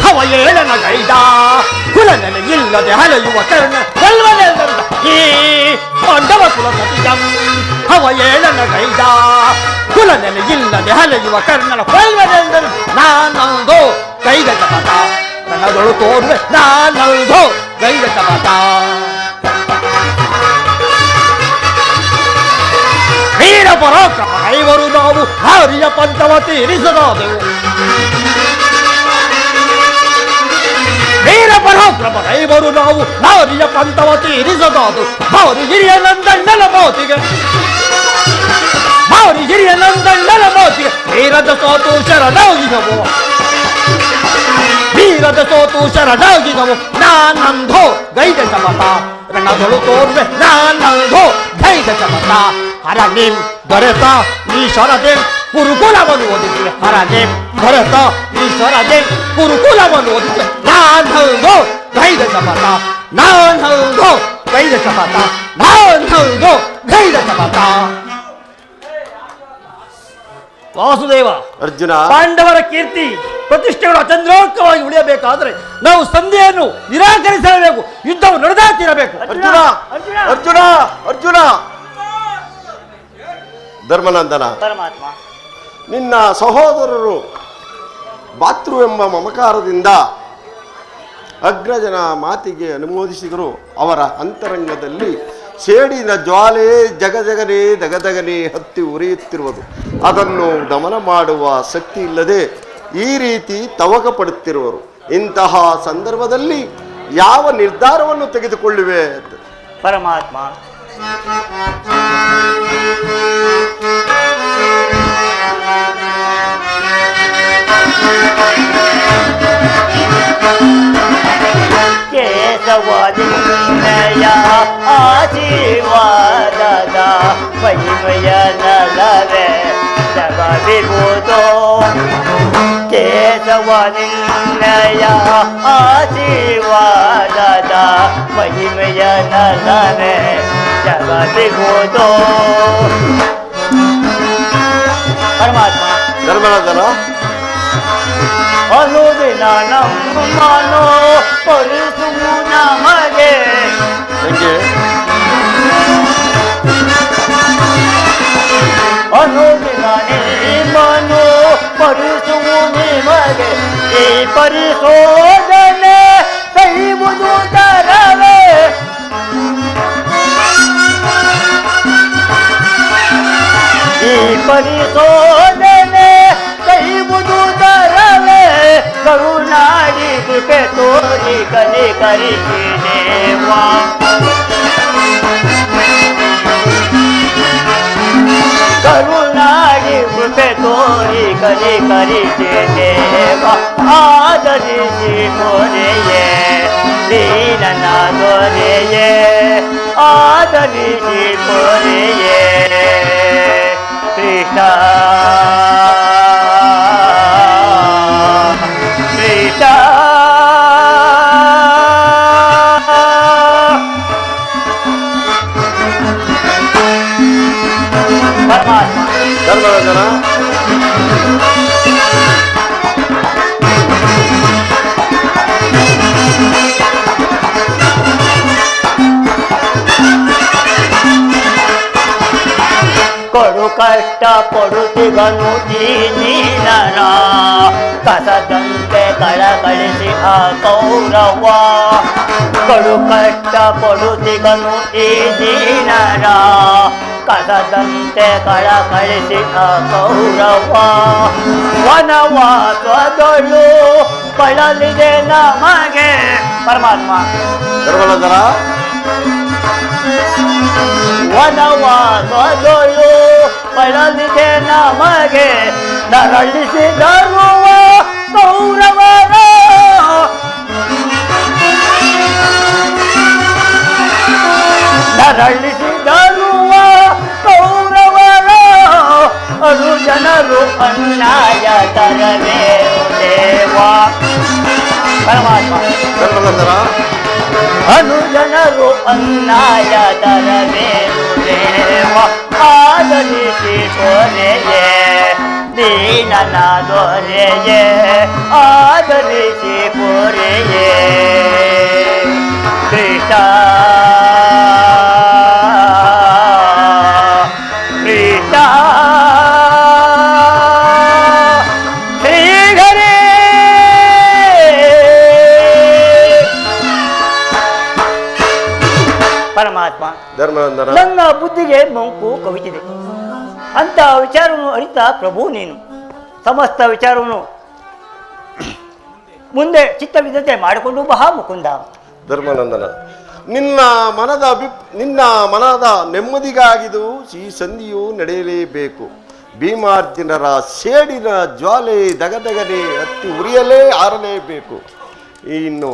ಹವ ಏಳನ ಗೈದ ಕುಲನೆಲೆ ಇಲ್ಲದೆ ಹಲೆಯುವ ಕರ್ಣ ಬಲ್ವನೆಲ್ಲಂದ ಈ ಹೊಂದವ ಕುಲ ಸತಿಯಂ ಹವ ಏಳನ ಗೈದ ಕುಲನೆಲೆ ಇಲ್ಲದೆ ಹಲೆಯುವ ಕರ್ಣನ ಬಲ್ವನೆಲ್ಲಂದ ನಾನಂದೋ ಗೈದ ಕಪಟ ರಣದೊಳು ತೋರುವೆ ನಾನಂದೋ ಗೈದ ಕಪಟ. ವೀರ ಪರಾಕ್ರಮ ಐವರು ನಾವು ಹಾರಿಯ ಪಂಥವ ತೀರಿಸದಾದೆವು ವೀರ ಪರಾಕ್ರಮ ಐವರು ನಾವು ನಾರಿಯ ಪಂಥವ ತೀರಿಸದಾದು ಭಾರಿ ಹಿರಿಯ ನಂದಣ್ಣನ ಮಾತಿಗೆ ಭಾರಿ ಹಿರಿಯ ನಂದಣ್ಣನ ಮಾತಿಗೆ ವೀರದ ಸೋತು ಶರಣಾಗಿದವು ವೀರದ ಸೋತು ಶರಣಾಗಿದವು ನಾನಂದೋ ಗೈದ ಸಮತ ರಣದೊಳು ತೋರ್ವೆ ನಾನಂದೋ ಗೈದ ಸಮತ ಹರನಿಂ ದೊರೆತ ಈಶ್ವರದೇವ್ ಕುರುಕುಲವನ್ನು ಓದಿದ್ವಿ ಹರದೇವ್ ದೊರೆತ ಈಶ್ವರದೇವ್ ಕುರುಕುಲವನ್ನು ಓದಿದ್ವಿ ನಾನಂದೋ ಗೈದ ಸಮತ ನಾನಂದೋ ಗೈದ ಸಮತ ನಾನಂದೋ ಗೈದ ಸಮತ. ವಾಸುದೇವ ಅರ್ಜುನ ಪಾಂಡವರ ಕೀರ್ತಿ ಪ್ರತಿಷ್ಠೆಗಳು ಅಚಂದ್ರೋಕ್ತವಾಗಿ ಉಳಿಯಬೇಕಾದ್ರೆ ನಾವು ಸಂಧಿಯನ್ನು ನಿರಾಕರಿಸಲೇಬೇಕು, ಯುದ್ಧವು ನಡೆದಾತಿರಬೇಕು. ಅರ್ಜುನ ಅರ್ಜುನ ಅರ್ಜುನ ಧರ್ಮನಂದನ ಪರಮಾತ್ಮ ನಿನ್ನ ಸಹೋದರರು ಭಾತೃ ಎಂಬ ಮಮಕಾರದಿಂದ ಅಗ್ರಜನ ಮಾತಿಗೆ ಅನುಮೋದಿಸಿದರು. ಅವರ ಅಂತರಂಗದಲ್ಲಿ ಸೇಡಿನ ಜ್ವಾಲೆ ಜಗಜಗನೆ ದಗದಗನೆ ಹತ್ತಿ ಉರಿಯುತ್ತಿರುವುದು. ಅದನ್ನು ದಮನ ಮಾಡುವ ಶಕ್ತಿ ಇಲ್ಲದೆ ಈ ರೀತಿ ತವಕ ಪಡುತ್ತಿರುವರು. ಇಂತಹ ಸಂದರ್ಭದಲ್ಲಿ ಯಾವ ನಿರ್ಧಾರವನ್ನು ತೆಗೆದುಕೊಳ್ಳುವೆ? ಪರಮಾತ್ಮ, ಕೇಶವನಿನ್ನಯ ಆಶೀರ್ವಾದದ ಮಹಿಮೆಯ ನಲವೇ ಜಗವಿರುವುದೋ. ಕೇಶವನಿನ್ನಯ ಆಶೀರ್ವಾದದ ಮಹಿಮೆಯ ನಲವೇ ಜಗವಿರುವುದೋ. ಪರಮಾತ್ಮ, ಧರ್ಮರಾಜನ ಅನುದಿನ ನಮ್ಮನು ಪರಿಸು ನಮಗೆ. ಅನುದಿನ ನಿಮ್ಮನು ಪರಿಸು ನಿಮಗೆ. ಈ ಪರಿಶೋಧನೆ ಕೈವುದು ತರವೇ. ಈ ಪರಿಶೋಧನೆ ಕೈವುದು ತರವೇ. ಕರುಣಾಡಿ ಕೃಪೆ ತೋರಿ ಕನಿಕರಿಸಿ ದೇವಾ. ಕರುಣಾಡಿ ಕೃಪೆ ತೋರಿ ಕನಿಕರಿಸಿ ದೇವಾ. ಆದರಿಸಿ ಮೊರೆಯೇ ದೀನನ ದೊರೆಯೇ. ಆದರಿಸಿ ಮೊರೆಯೇ ಕೃಷ್ಣ ಕೃಷ್ಣ. ಪರಮಾತ್ಮ, ಧರ್ಮರಾಜನ ಕೊಡು ಕಷ್ಟ ಪಡುತ್ತಿಗನು ಈ ನೀನರ. ಕಸದಂತೆ ಕಳಕಳಿಸಿ ಆ ಕೌರವ. ಕೊಡು ಕಷ್ಟ ಪಡುತ್ತಿಗನು ಈ ನೀನರ. ಕಸದಂತೆ ಕಳಕಳಿಸಿ ಆ ಕೌರವ. ವನವಾಸದಳು ಬಳಲಿದೆ ನಮಗೆ. ಪರಮಾತ್ಮ, ಧರ್ಮರಾಜನ ವನವಾಸದಳು ಬಳಲಿದೆ ನಮಗೆ. ನರಳಿಸಿದರುವ ಕೌರವರ. ನರಳಿಸಿದರುವ ಕೌರವರ. ಅರು ಜನರು ಅನ್ನಾಯ ತರವೇ ದೇವಾ. ಪರಮಾತ್ಮ, ಧರ್ಮರಾಜನ ಅನುಜನರು ಅನ್ನಾಯ ತರವೇನು ದೇವ. ಆದರಿಸಿ ಕೊರೆಯೇ ದೀನನ ದೊರೆಯೇ. ಆದರಿಸಿ ಕೊರೆಯೇ ಕೃಷ್ಣ ಕೃಷ್ಣ. ಶ್ರೀಹರೇ ಪರಮಾತ್ಮ, ಧರ್ಮರಾಜನ ನನ್ನ ಬುದ್ಧಿಗೆ ಮಂಕು ಕವಿತಿದೆ. ಅಂತ ವಿಚಾರವನ್ನು ಅರಿತ ಪ್ರಭು ನೀನು. ಸಮಸ್ತ ವಿಚಾರವನ್ನು ಮುಂದೆ ಚಿತ್ತವಿದ್ದಂತೆ ಮಾಡಿಕೊಂಡು ಬಹಾ ಮುಕುಂದ. ಧರ್ಮಾನಂದನ ನಿನ್ನ ಮನದ ನೆಮ್ಮದಿಗಾಗಿದು ಈ ಸಂಧಿಯು ನಡೆಯಲೇಬೇಕು. ಭೀಮಾರ್ಜುನರ ಸೇಡಿನ ಜ್ವಾಲೆ ದಗದಗನೆ ಹತ್ತಿ ಉರಿಯಲೇ ಆರಲೇಬೇಕು. ಇನ್ನು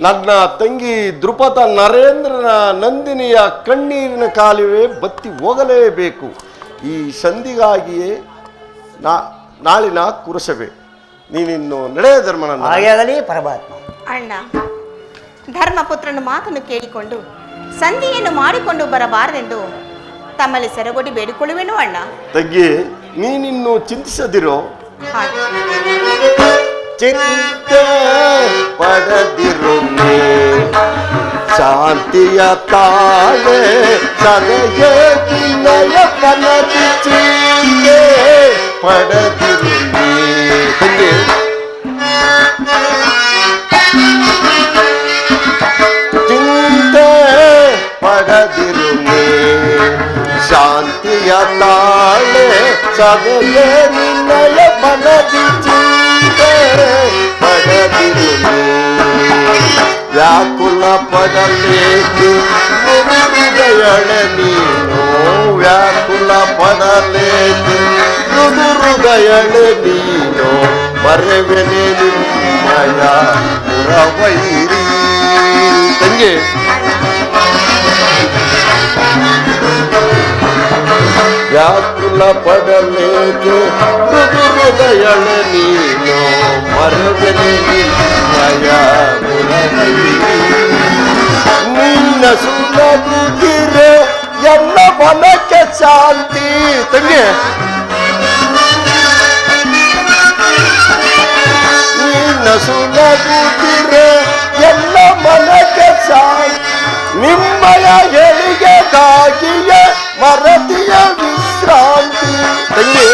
ನನ್ನ ತಂಗಿ ದೃಪದ ನರೇಂದ್ರನ ನಂದಿನಿಯ ಕಣ್ಣೀರಿನ ಕಾಲುವೆ ಬತ್ತಿ ಹೋಗಲೇಬೇಕು. ಈ ಸಂಧಿಗಾಗಿಯೇ ನಾಳಿನ ಕುರುಸಭೆ. ನೀನಿನ್ನು ನಡೆಯ ಧರ್ಮನಂದ. ಹಾಗಾಗಲಿ ಪರಮಾತ್ಮ. ಅಣ್ಣ, ಧರ್ಮಪುತ್ರನ ಮಾತನ್ನು ಕೇಳಿಕೊಂಡು ಸಂಧಿಯನ್ನು ಮಾಡಿಕೊಂಡು ಬರಬಾರದೆಂದು ತಮ್ಮಲ್ಲಿ ಸೆರಗೊಡಿ ಬೇಡಿಕೊಳ್ಳುವೆನು ಅಣ್ಣ. ತಂಗಿ, ನೀನಿನ್ನು ಚಿಂತಿಸದಿರೋ. ಹಾಗೆ ಚಿಂತೆ ಪಡೆದಿರು ಶಾಂತಿಯ ತಾಳೆ ಸದಯ ವಿನಯ ಕನದಿ ಚಿಂತೆ ಪಡೆದಿರು. ಸದೆಯೇ ನಿನ್ನಯ ಮನದಿ ಚಿಂತೆ ಪಡದಿರು ವ್ಯಾಕುಲ ಪಡಲೇಕೆ ಹೃದಯಳೆ ನೀನು ವ್ಯಾಕುಲ ಪಡಲೇಕೆ ಹೃದಯಳೆ ನೀನು ಮರೆವೆನೆ ನಿಮ್ಮಯ ಪುರವೈರಿ ತಂಗಿ ವ್ಯಾಕುಲ ಪಡಲೇಕೆ ಹೃದಯಳೆ ನೀನು ಮರೆವೆನೆ ನಿಮ್ಮಯ ಪುರವೈರಿ ನಿನ್ನ ಸುಲಭುತ್ತಿರೆ ಎಲ್ಲ ಮನಕ್ಕೆ ಶಾಂತಿ ತಂಗಿ ನಿನ್ನ ಸುಲಭುತ್ತಿರೆ ಎಲ್ಲ ಮನಕ್ಕೆ ಶಾಂತಿ ನಿಮ್ಮಯ ಹೇಳಿಗೆಗಾಗಿಯ ಮರದಿಯ ವಿಶ್ರಾಂತಿ ತಂಗಿ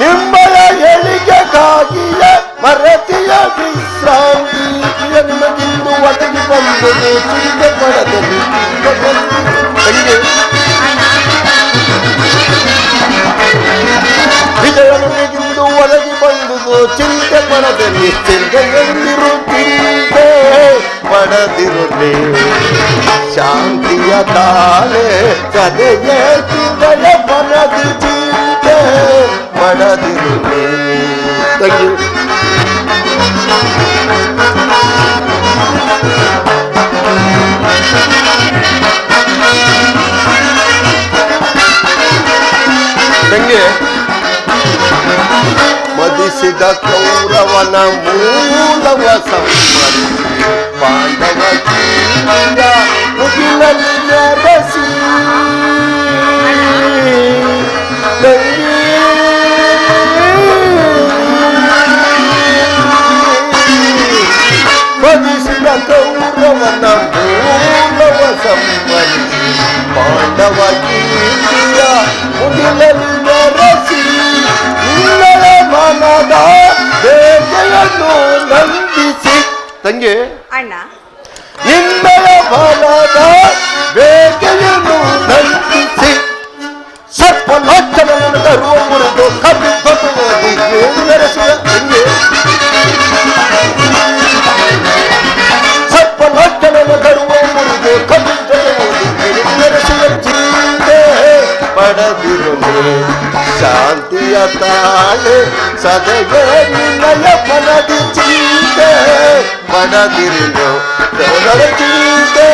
ನಿಮ್ಮಯ ಹೇಳಿಗೆಗಾಗಿಯ ಮರದಿಯ ವಿಶ್ರಾಂತಿ ನಿಮಗಿಂದು ಒದಗಿ ಬಂದದು ಚಿಂತೆ ಪಡದಲ್ಲಿ ತಂಗಿ ವಿಜಯ ನಿಮಗಿಂದು ಒದಗಿ ಬಂದುದು ಚಿಂತೆ ಪಡದಲ್ಲಿ ಚಿಂತೆಯಲ್ಲಿರು ಚಿಂತೆ ಪಡದಿರುವೆ ಶಾಂತಿಯ ತಾಳೆ ಸದೆಯೇ ಚಿಂತೆಯ ಪಡದಿ ಚಿಂತೆ ಪಡದಿರುವೆ ತಂಗಿ ತಂಗಿ ಮದಿಸಿದ ಕೌರವನ ಮೂಲವ ಸಂಹರಿಸಿ ಪಾಂಡವ ಜೀವಿಯ ಮುಗಿಲಲ್ಲಿ ನೆರೆಸಿ ತಂಗಿ ಮದಿಸಿದ ಕೌರವನ ಮೂಲವ ಸಂಹರಿಸಿ ಪಾಂಡವ ಜೀವಿಯ ಮುಗಿಲಲ್ಲಿ ನೆರೆಸಿ ಮನದ ಬೇಗೆಯನ್ನು ನಂದಿಸಿ ತಂಗಿ ಅಣ್ಣ ನಿನ್ನಯ ಮನದ ಬೇಗೆಯನ್ನು ನಂದಿಸಿ ಸರ್ಪ ಲೋಚನನ್ನು ತರುವ ಮುರಿದು ಕಬ್ಬಿದ್ದೊಂದು ನೆರೆಸುವ ತಂಗಿ ಸರ್ಪ ಲೋಚನನ್ನು ತರುವ ಮುರಿದು ಕಬ್ಬಿದ್ದೊಂದು ನೆರೆಸುವ ಚಿಂತೆ ಪಡದಿರುವೆ ಶಾಂತಿಯ ತಾಳೆ ಸದೆಯೇ ನಿನ್ನಯ ಮನದಿ ಚಿಂತೆ ಪಡದಿರುವೆ ಮನದ ಚಿಂತೆ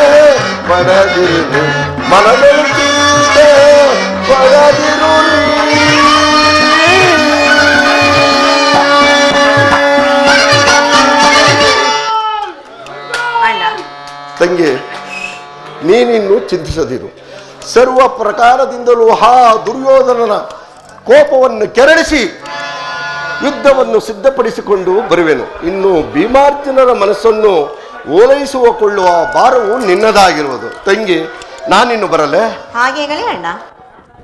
ಪಡದಿರುವೆ ಮನದ ಚಿಂತೆ ಪಡದಿರು ತಂಗಿ ನೀನಿನ್ನು ಚಿಂತಿಸದಿರು ಸರ್ವ ಪ್ರಕಾರದಿಂದಲೂ ದುರ್ಯೋಧನನ ಕೋಪವನ್ನು ಕೆರಳಿಸಿ ಯುದ್ಧವನ್ನು ಸಿದ್ಧಪಡಿಸಿಕೊಂಡು ಬರುವೆನು ಇನ್ನು ಭೀಮಾರ್ಜುನರ ಮನಸ್ಸನ್ನು ಓಲೈಸುವ ಕೊಳ್ಳುವ ಭಾರವು ನಿನ್ನದಾಗಿರುವುದು ತಂಗಿ ನಾನಿನ್ನು ಬರಲೇ ಹಾಗೆ ಅಣ್ಣ